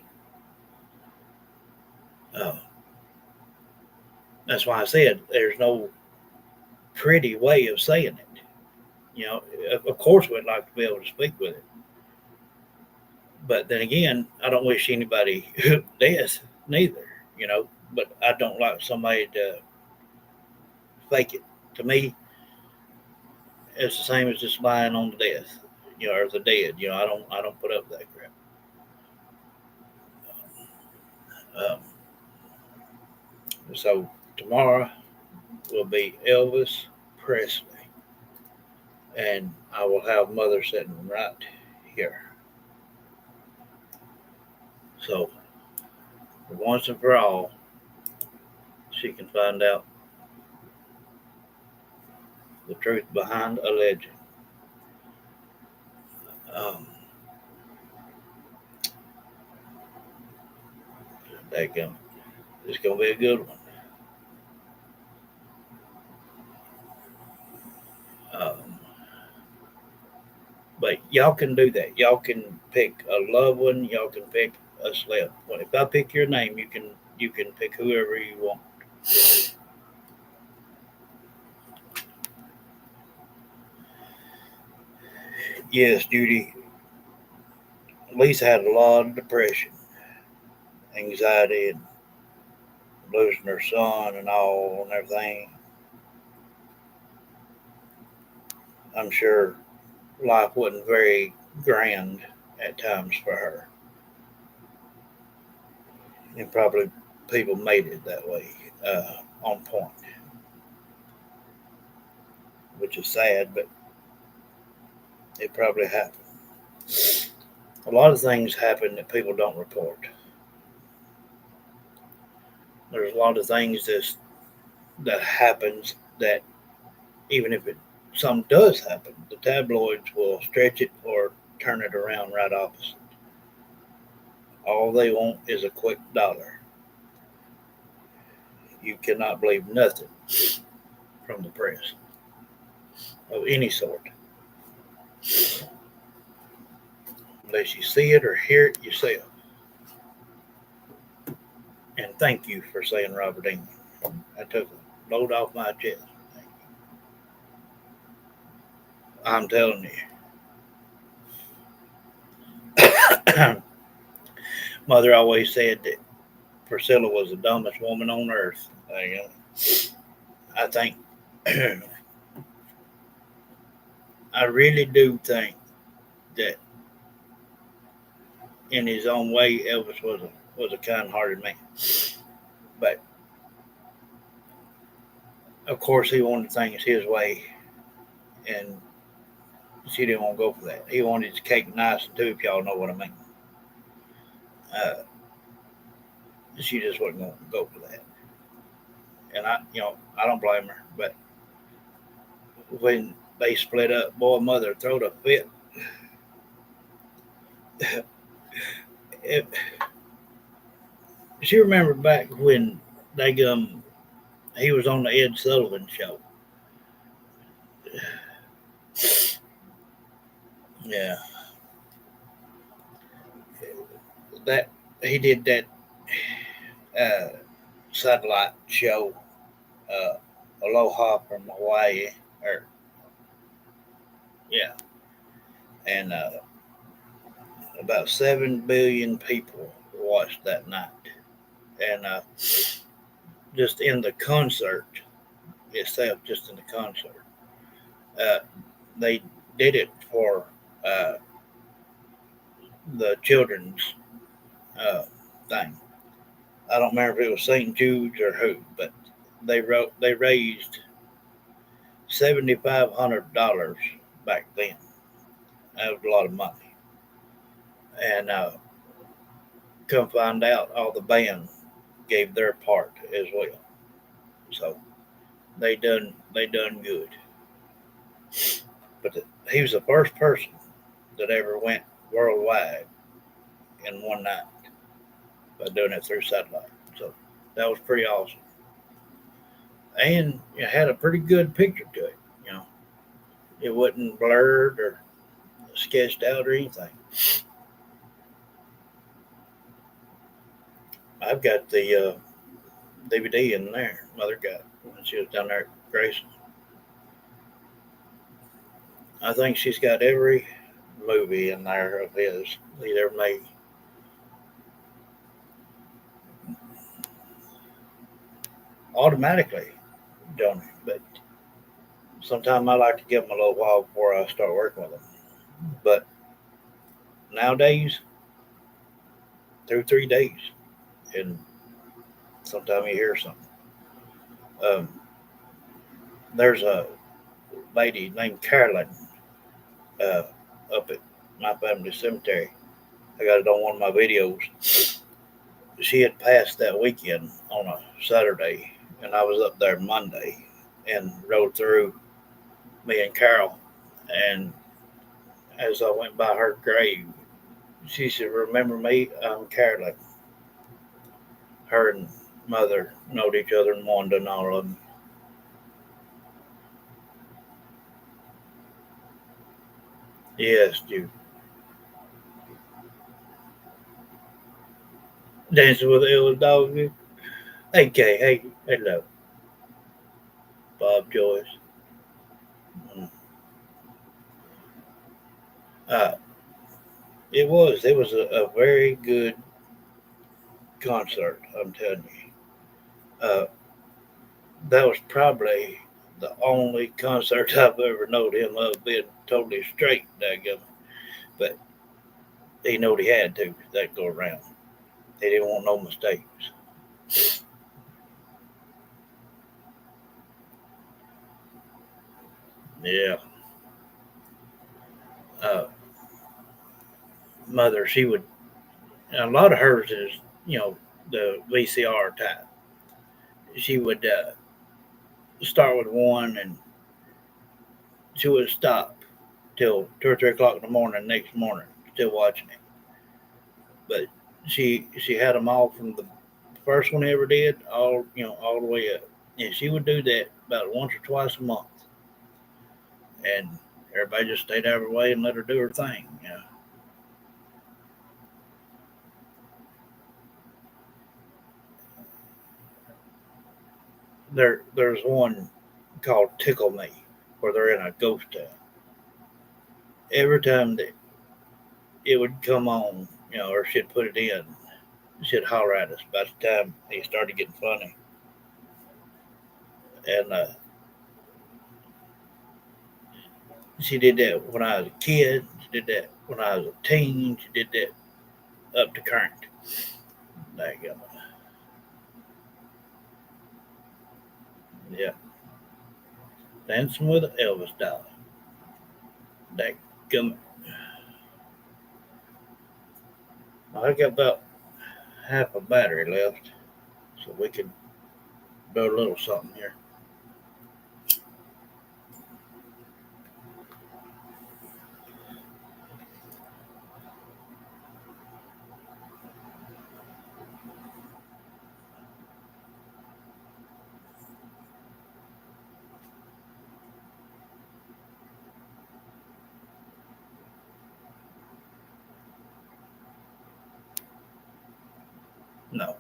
one. That's why I said there's no pretty way of saying it. You know, of course, we'd like to be able to speak with it. But then again, I don't wish anybody death neither, you know. But I don't like somebody to fake it. To me, it's the same as just lying on the death, or the dead. I don't put up with that crap. Um, so tomorrow will be Elvis Presley, and I will have Mother sitting right here. So once and for all, she can find out the truth behind a legend. Um, it's gonna be a good one. Um, but y'all can do that. Y'all can pick a loved one. Y'all can pick a slip. Well, if I pick your name, you can pick whoever you want. Yes, Judy. Lisa had a lot of depression, anxiety, and losing her son and all and everything. I'm sure life wasn't very grand at times for her, and probably people made it that way on point, which is sad, but it probably happened. A lot of things happen that people don't report. There's a lot of things that happens that even if it some does happen, the tabloids will stretch it or turn it around right opposite. All they want is a quick dollar. You cannot believe nothing from the press of any sort unless you see it or hear it yourself. And thank you for saying Robert England. I took a load off my chest. I'm telling you. Mother always said that Priscilla was the dumbest woman on earth. I think, I really do think that in his own way, Elvis was a kind-hearted man. But of course, he wanted things his way, and she didn't want to go for that. He wanted his cake nice too, if y'all know what I mean. Uh, she just wasn't going to go for that, and I don't blame her. But when they split up, boy, mother throwed a fit. If she remember back when they he was on the Ed Sullivan show. Yeah, that he did that uh, satellite show, uh, Aloha from Hawaii, or yeah, and about 7 billion people watched that night, and just in the concert itself, just in the concert, uh, they did it for uh, the children's uh, thing. I don't remember if it was St. Jude's or who, but they raised $7,500 back then. That was a lot of money, and come find out, all the band gave their part as well. So they done good. But he was the first person that ever went worldwide in one night by doing it through satellite. So that was pretty awesome, and it had a pretty good picture to it. You know, it wasn't blurred or sketched out or anything. I've got the DVD in there. Mother got when she was down there at Grayson. I think she's got every movie in there of his he's ever made. Automatically, Johnny. But sometimes I like to give them a little while before I start working with them. But nowadays, 2 3 days, and sometimes you hear something. Um, there's a lady named Carolyn uh, up at my family cemetery. I got it on one of my videos. She had passed that weekend on a Saturday, and I was up there Monday and rode through, me and Carol. And as I went by her grave, she said, "Remember me? I'm Carolyn." Her and mother knowed each other in Wanda and all of them. Yes, you. Dancing with the Illest Dog. Hey, Kay. Hey, hello, Bob Joyce. Mm. Uh, it was. It was a very good concert. I'm telling you. That was probably the only concert I've ever known him of being totally straight. Daggum. But he knew he had to. That go around. He didn't want no mistakes. Yeah. Uh, Mother, she would. A lot of hers is, the VCR type. She would start with one, and she would stop till 2 or 3 o'clock in the morning next morning, still watching it. But she had them all from the first one I ever did, all the way up. And she would do that about once or twice a month, and everybody just stayed out of her way and let her do her thing. There's one called Tickle Me, where they're in a ghost town. Every time that it would come on, or she'd put it in, she'd holler at us. By the time he started getting funny, and she did that when I was a kid. She did that when I was a teen. She did that up to current. There you go. Yeah, dancing with an Elvis doll. That come. I got about half a battery left, so we can do a little something here. No,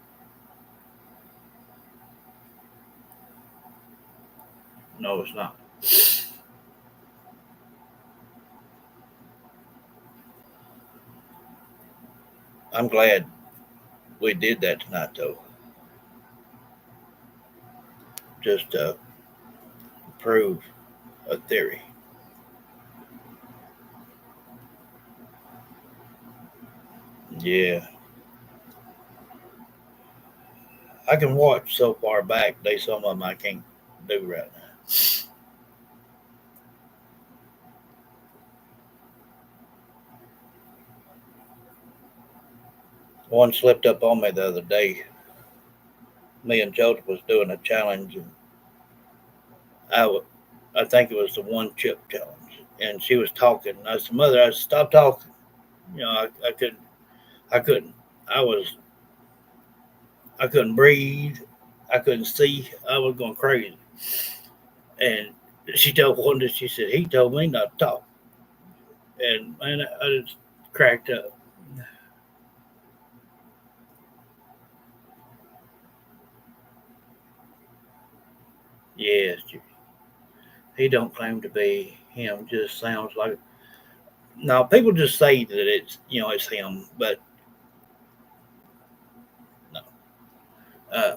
no, it's not. I'm glad we did that tonight, though, just to prove a theory. Yeah, I can watch so far back. There's some of them I can't do right now. One slipped up on me the other day. Me and Joseph was doing a challenge, and I, w- I think it was the one chip challenge, and she was talking. And I said, "Mother, I said, stop talking." I couldn't. I couldn't. I was. I couldn't breathe. I couldn't see. I was going crazy. And she told one that she said he told me not to talk, and man, I just cracked up. Yes, he don't claim to be him. Just sounds like. Now people just say that it's him, but no. Uh,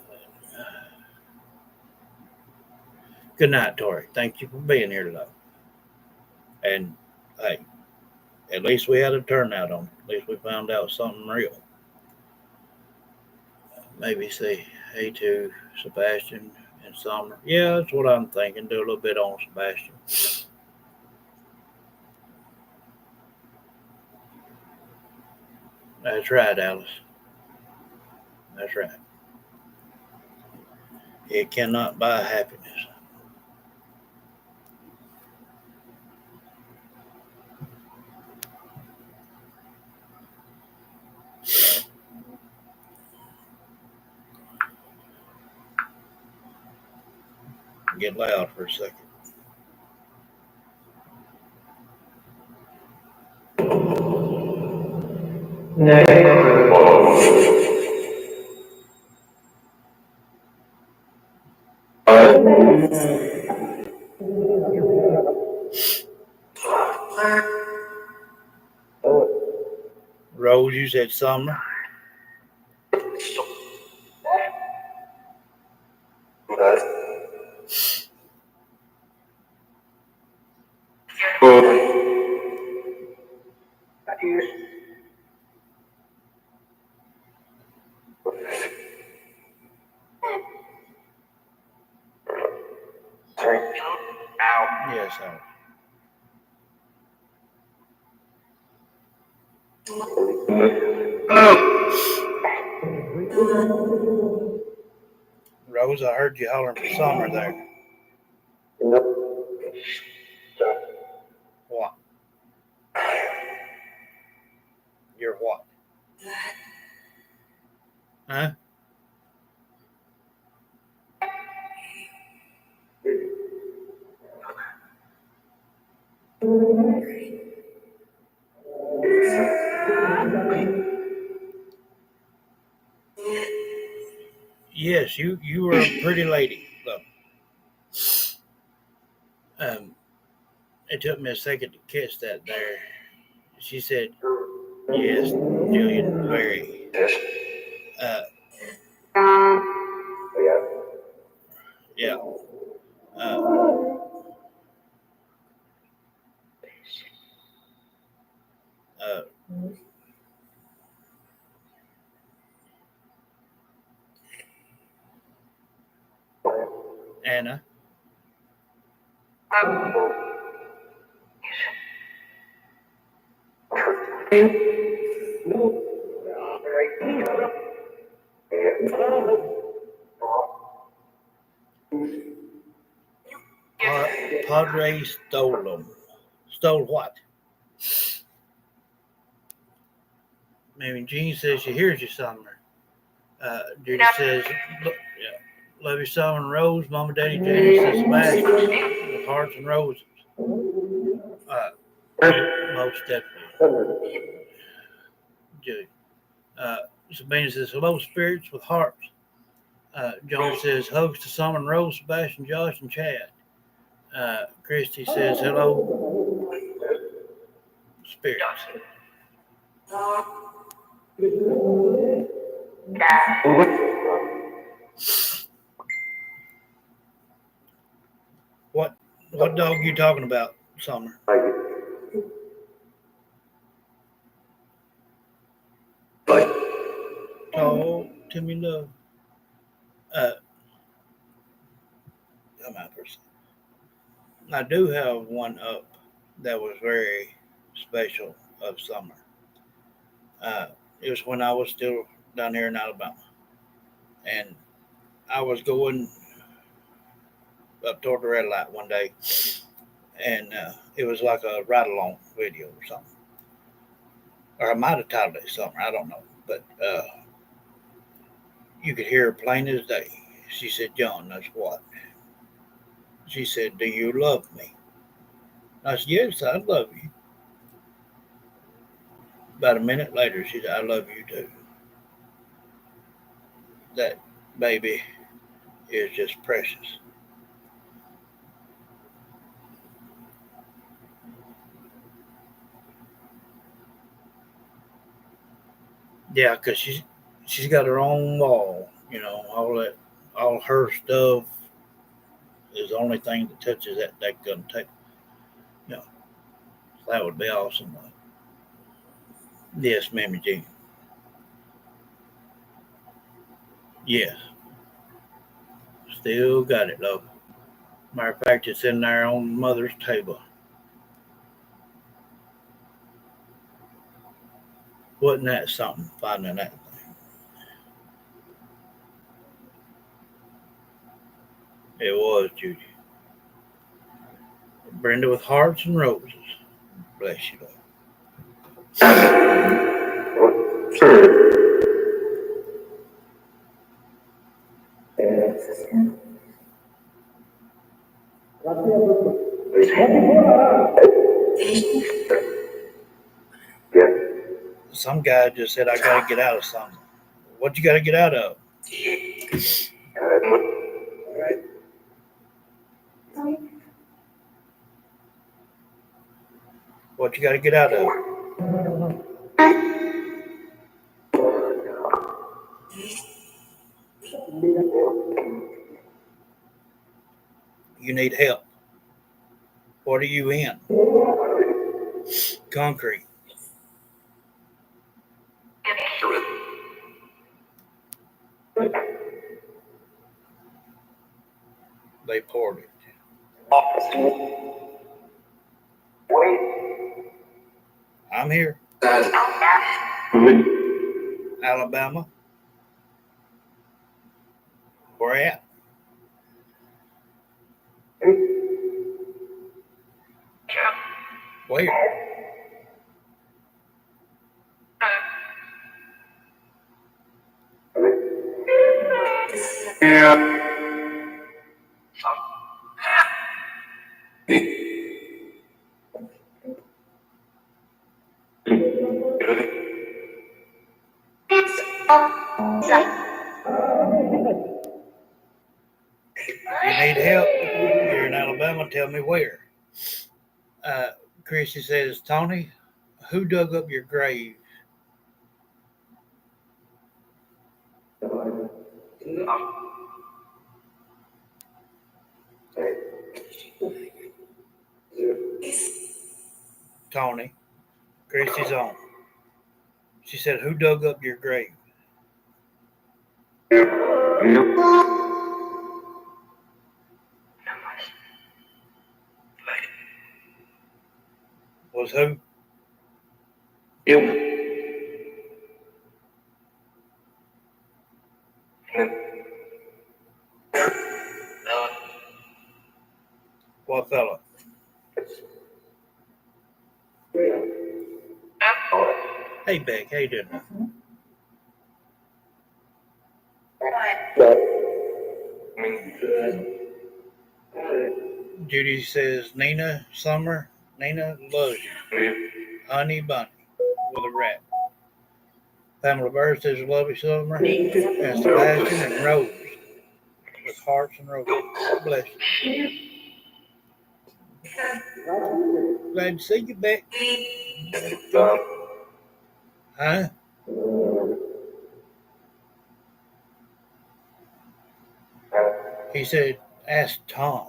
Good night, Tori. Thank you for being here today. And hey, at least we had a turnout on it. At least we found out something real. Maybe say hey to Sebastian and Summer. Yeah, that's what I'm thinking. Do a little bit on Sebastian. That's right, Alice. That's right. It cannot buy happiness. Get loud for a second. Next report. Rose, you said summer. Yes, Rose, I heard you hollering for summer there. What? You're what? Huh? Yes, you were a pretty lady. Look, it took me a second to catch that there. She said, yes, Julian, very. Uh, yeah. Uh, uh, Anna. Padre stole them. Stole what? Maybe Jean says she hears you somewhere. Judy says, yeah, love you, Summer and Rose. Mama, Daddy, Janice, and Sebastian with hearts and roses. Uh, most definitely. Judy. Sabina says, hello, spirits with hearts. Joan says, hugs to Summer and Rose, Sebastian, Josh, and Chad. Christy says, hello, spirits. What dog you talking about, Summer? Talk to me, love. Come out for a second. I do have one up that was very special of Summer. Uh, it was when I was still down here in Alabama, and I was going up toward the red light one day, and it was like a ride along video or something, or I might have titled it something. I don't know, but you could hear her plain as day. She said, "John, that's what." She said, "Do you love me?" I said, "Yes, I love you." About a minute later, she said, "I love you too." That baby is just precious. Yeah, because she's got her own wall. You know, all her stuff is the only thing that touches that gun tape. You know, so that would be awesome. Yes, Mammy G. Yes, still got it, love. Matter of fact, it's in there on mother's table. Wasn't that something finding that thing? It was, Judy. Brenda with hearts and roses. Bless you, love. Some guy just said, I got to get out of something. What you got to get out of? What you got to get out of? You need help. What are you in? Concrete. They poured it. I'm here. Alabama. Where at? Where? You need help. You're in Alabama. Tell me where. Uh, Chrissy says, Tony, who dug up your grave? Tony. Chrissy's on. She said, who dug up your grave? Was who? What fella? Hey, Beck, how you doing? Judy says, Nina Summer, Nina loves you. Honey Bunny with a rat. Pamela Bird says, love you, Summer. And Sebastian and Rose with hearts and roses. Bless you. Glad to see you, Beck. Huh? He said, ask Tom.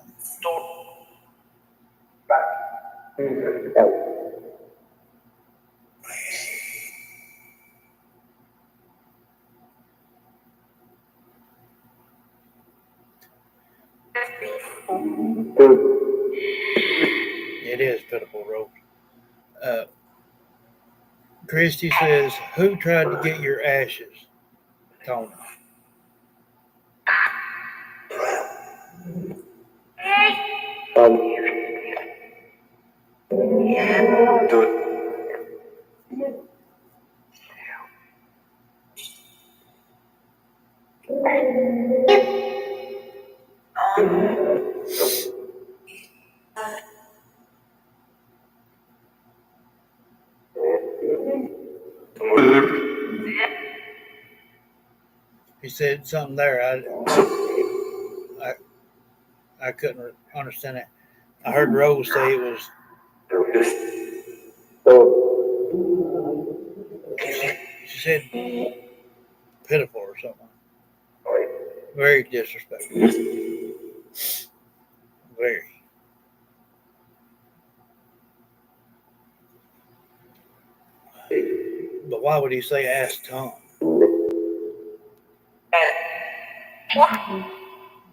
It is pitiful, Rose. Christy says, who tried to get your ashes? Tony. He said something there. I couldn't understand it. I heard Rose say it was. She said pitiful or something. Very disrespectful. Very. But why would he say ask Tom?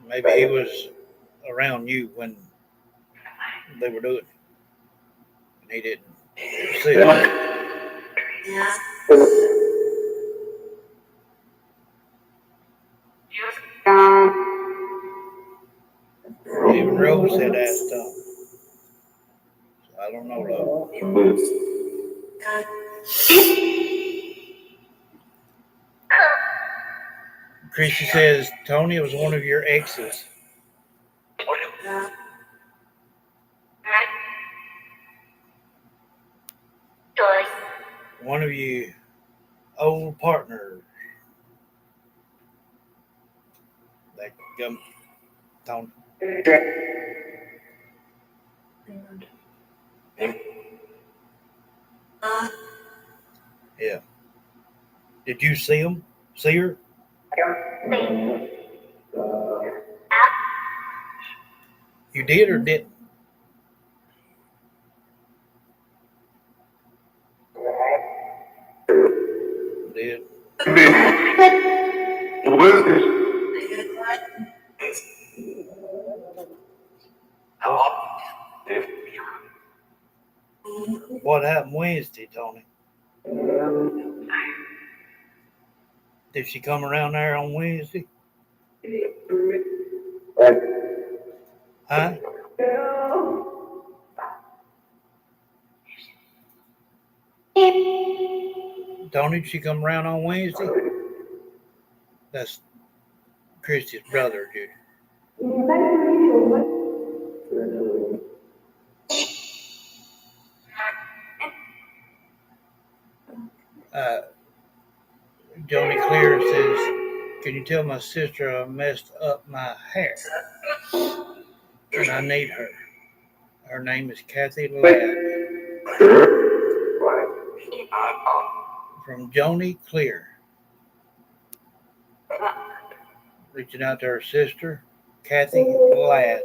Maybe he was around you when they were doing it. And he didn't see it. Even Rose said ask Tom. So I don't know, though. Christy says, Tony was one of your exes. One of you old partners. That gum, Tony. Yeah. Did you see him? See her? You did or didn't? Did. What happened Wednesday, Tony? Did she come around there on Wednesday? Huh? Tony, did she come around on Wednesday? That's Christy's brother, dude. Joni Clear says, "Can you tell my sister I messed up my hair? And I need her. Her name is Kathy Ladd." From Joni Clear. Reaching out to her sister, Kathy Ladd.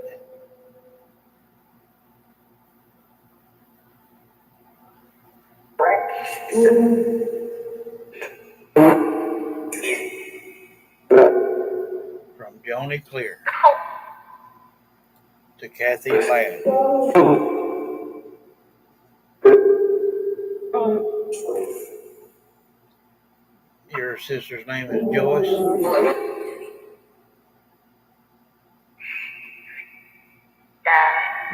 From Joni Clear to Kathy Ladd. Your sister's name is Joyce.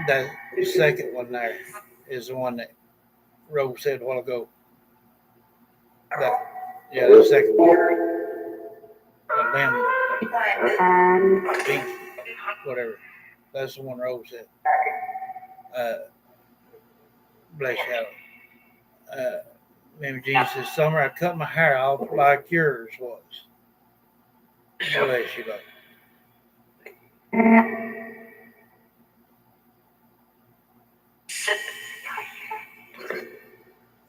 The second one there is the one that Rose said a while ago. The second one. Beef, whatever. That's the one Rose said. Bless you. Maybe Jesus this summer I cut my hair off like yours was. Bless you, buddy.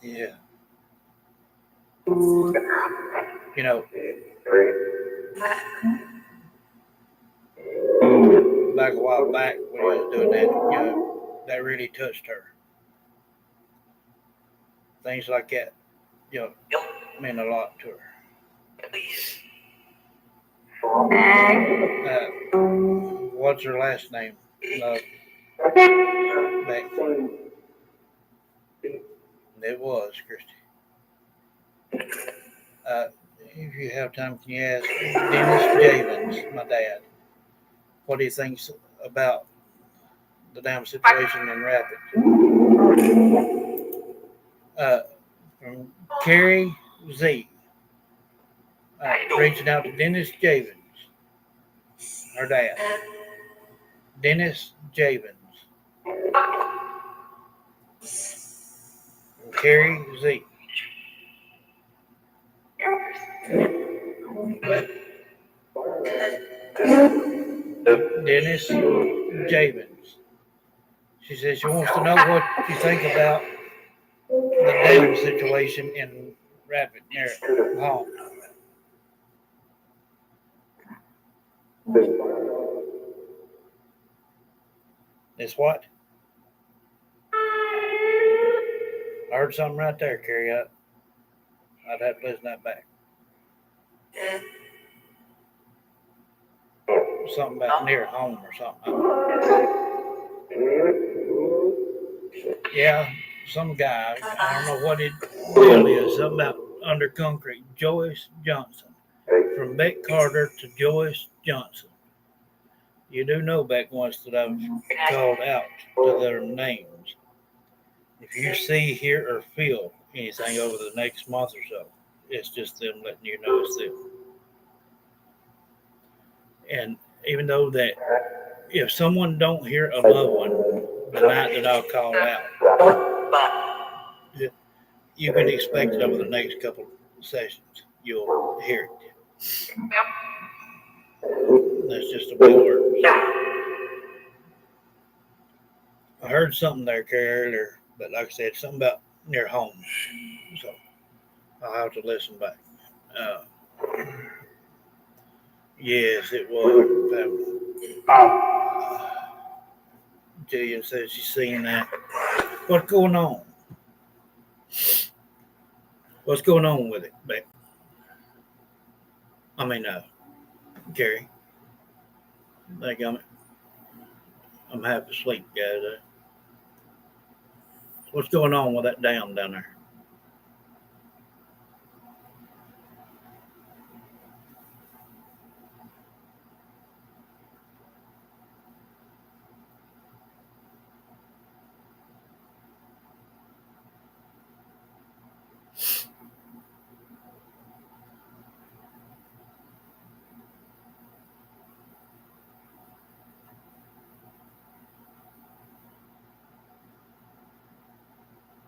Yeah. You know, back a while back when I was doing that, that really touched her. Things like that, meant a lot to her. What's her last name? Beck. It was Christy. If you have time, can you ask Dennis Javins, my dad, what he thinks about the damn situation in Rapid? From Carrie Z. Reaching out to Dennis Javins, her dad. Dennis Javins. From Carrie Z. Dennis Javins. She says she wants to know what you think about the dam situation in Rapid near home. It's what? I heard something right there, Carrie. I'd have to listen that back. Something about near home or something. Yeah, some guy, I don't know what it is, something about under concrete. Joyce Johnson. From Beck Carter to Joyce Johnson. You do know back once that I've called out to their names. If you see, hear, or feel anything over the next month or so, it's just them letting you know it's them. And even though that if someone don't hear a loved one the night that I'll call out, you can expect it over the next couple sessions. You'll hear it. That's just the way it works. I heard something there, Carrie, earlier, but like I said, something about near home. So I'll have to listen back. Yes, it was. Jillian says she's seeing that. What's going on? What's going on with it, Beck? I mean, Gary. Like I'm half asleep, guys. What's going on with that dam down there?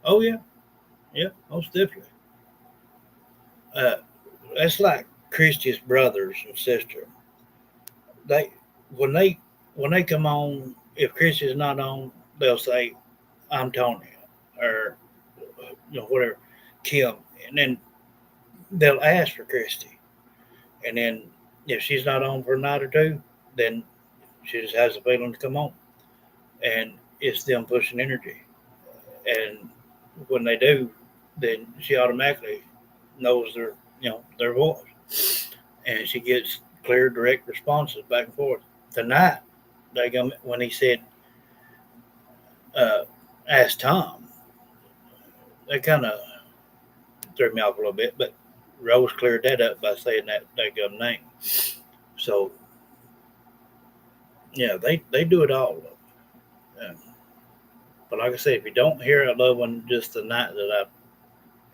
Oh yeah, yeah, most definitely. Uh, that's like Christy's brothers and sister. They when they when they come on, if Christy's not on, they'll say, "I'm Tony," or whatever, Kim, and then they'll ask for Christy, and then if she's not on for a night or two, then she just has a feeling to come on, and it's them pushing energy, and when they do, then she automatically knows their voice, and she gets clear, direct responses back and forth. Tonight, when he said, uh, "Ask Tom," that kind of threw me off a little bit, but Rose cleared that up by saying that gum name. So yeah, they do it all. Yeah. But like I said, if you don't hear a loved one just the night that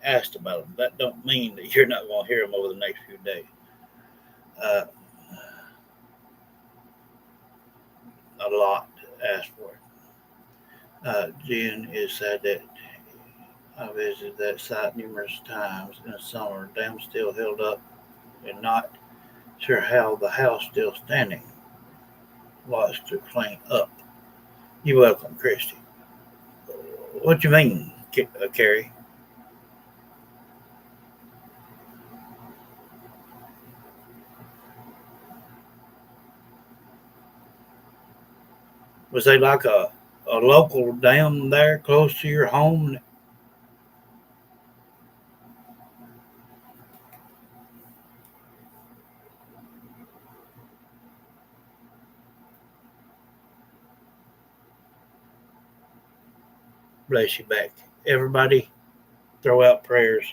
I asked about them, that don't mean that you're not going to hear them over the next few days. Uh, a lot to ask for it. Jen is said that I visited that site numerous times in the summer. Dam still held up and not sure how the house still standing. Lots to clean up. You're welcome, Christy. What you mean, Carrie? Was they like a local dam there close to your home? Bless you back. Everybody throw out prayers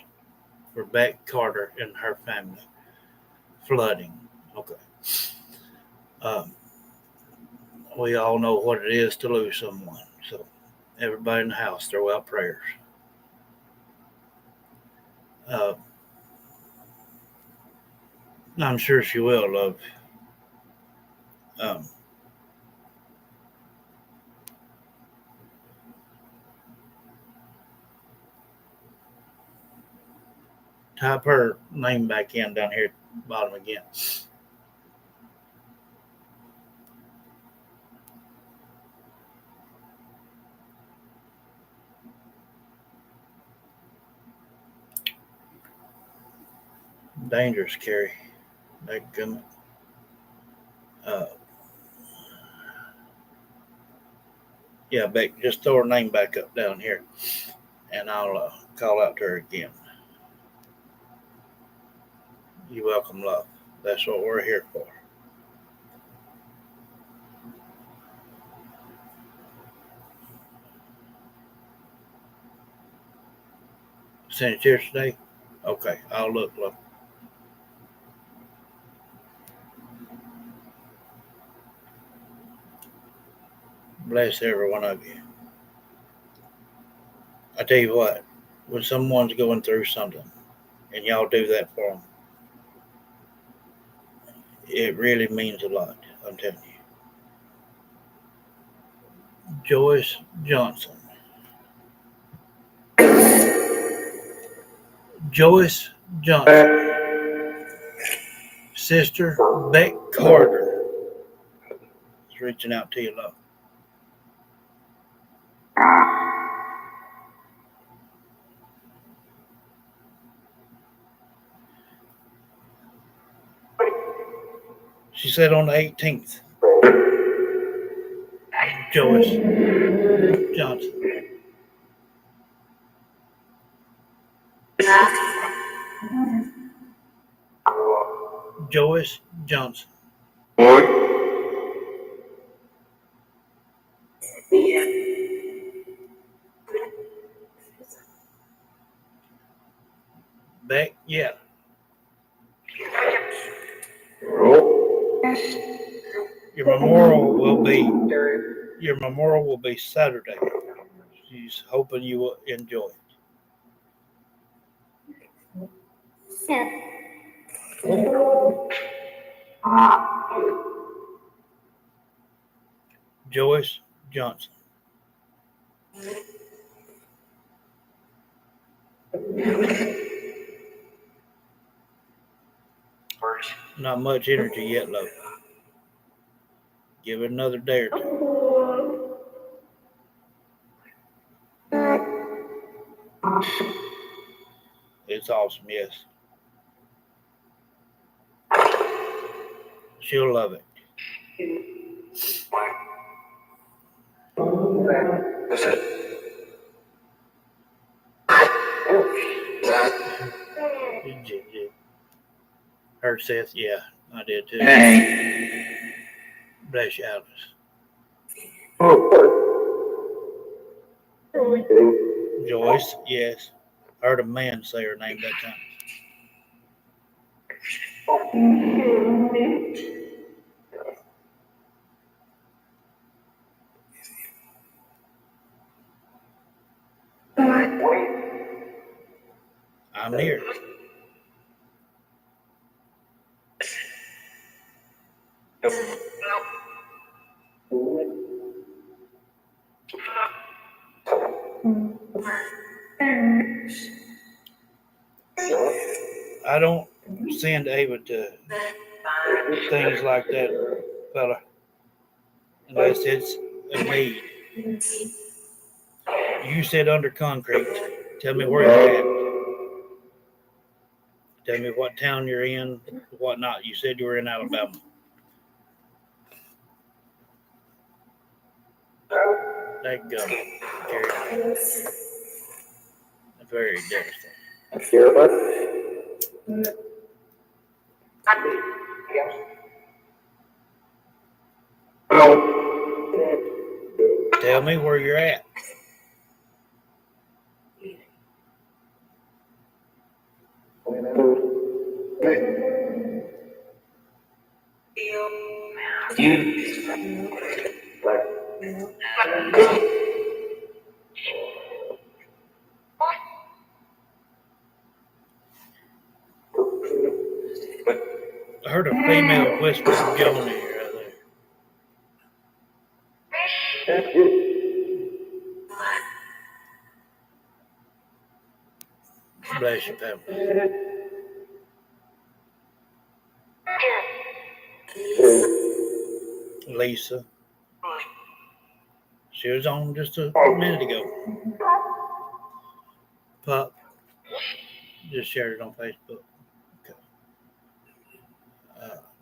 for Beck Carter and her family. Flooding. Okay. Um, we all know what it is to lose someone. So everybody in the house throw out prayers. Uh, I'm sure she will, love. Um, type her name back in down here at the bottom again. Dangerous, Carrie. That uh, yeah, Beck, just throw her name back up down here, and I'll call out to her again. You welcome, love. That's what we're here for. Send it yesterday. Okay, I'll look, love. Bless every one of you. I tell you what, when someone's going through something, and y'all do that for them, it really means a lot. I'm telling you. Joyce Johnson. Joyce Johnson. Sister Beck Carter is reaching out to you, love. She said on the 18th. Joyce Johnson. Joyce Johnson. Beck, yeah. Your memorial will be Saturday. She's hoping you will enjoy it. Joyce Johnson. Not much energy yet, love. Give it another day or two. It's awesome, yes. She'll love it. Her Seth, yeah, I did too. Bless you, Alice. Joyce, yes. Heard a man say her name that time. I'm here. I don't send Ava to things like that, fella, unless it's a need. You said under concrete. Tell me where you're at. Tell me what town you're in, what not. You said you were in Alabama. That gun, Jerry. Very devastating. Tell me where you're at. I heard a female whisper from Joni here. Bless you, family. Lisa. She was on just a minute ago. Pup. Just shared it on Facebook. Okay.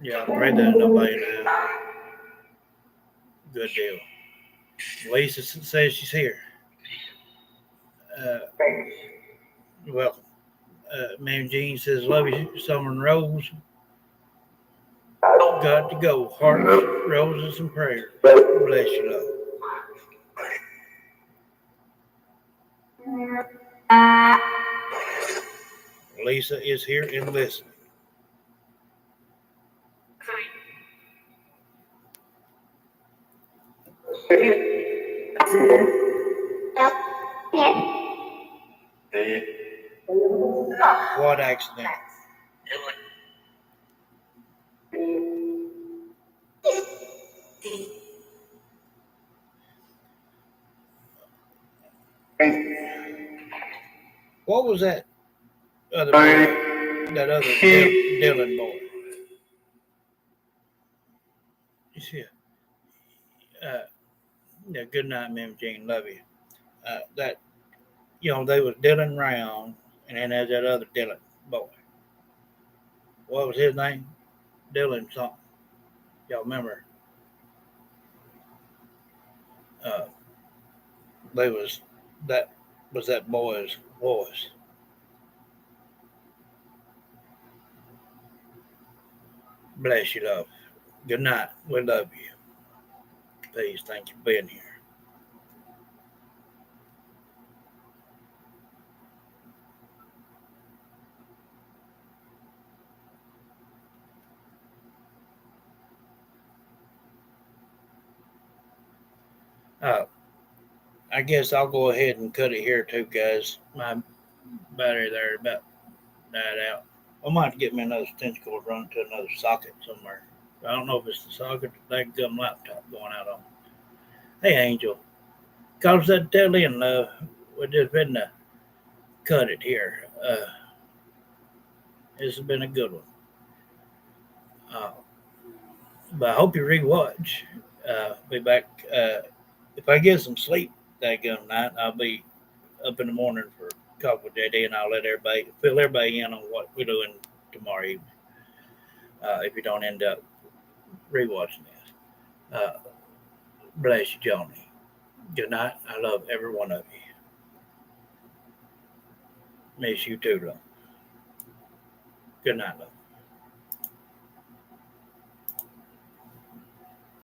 Yeah, I pray that nobody knows. Good deal. Lisa says she's here. Welcome. Ma'am Jean says, love you, Summer and Rose. Got to go. Hearts, roses, and prayers. Bless you, love. Lisa is here and listening. What accident? What was that other boy? That other Dylan boy? Yeah. Good night, Ma'am Jean. Love you. That they was Dylan Round, and then there's that other Dylan boy. What was his name? Dylan something. Y'all remember? Uh, they was that was that boy's voice. Bless you, love. Good night. We love you. Peace. Thank you for being here. Uh, I guess I'll go ahead and cut it here too, guys. My battery there about died out. I might have to get me another extension cord run to another socket somewhere. I don't know if it's the socket or that gum laptop going out on. Hey, Angel. Cause that tell in, we just been to cut it here. This has been a good one. Uh, but I hope you rewatch. Be back. If I get some sleep that gum night, I'll be up in the morning for coffee with JD, and I'll let everybody fill everybody in on what we're doing tomorrow evening. If you don't end up rewatching this, uh, bless you, Johnny. Good night. I love every one of you. Miss you too, love. Good night, love.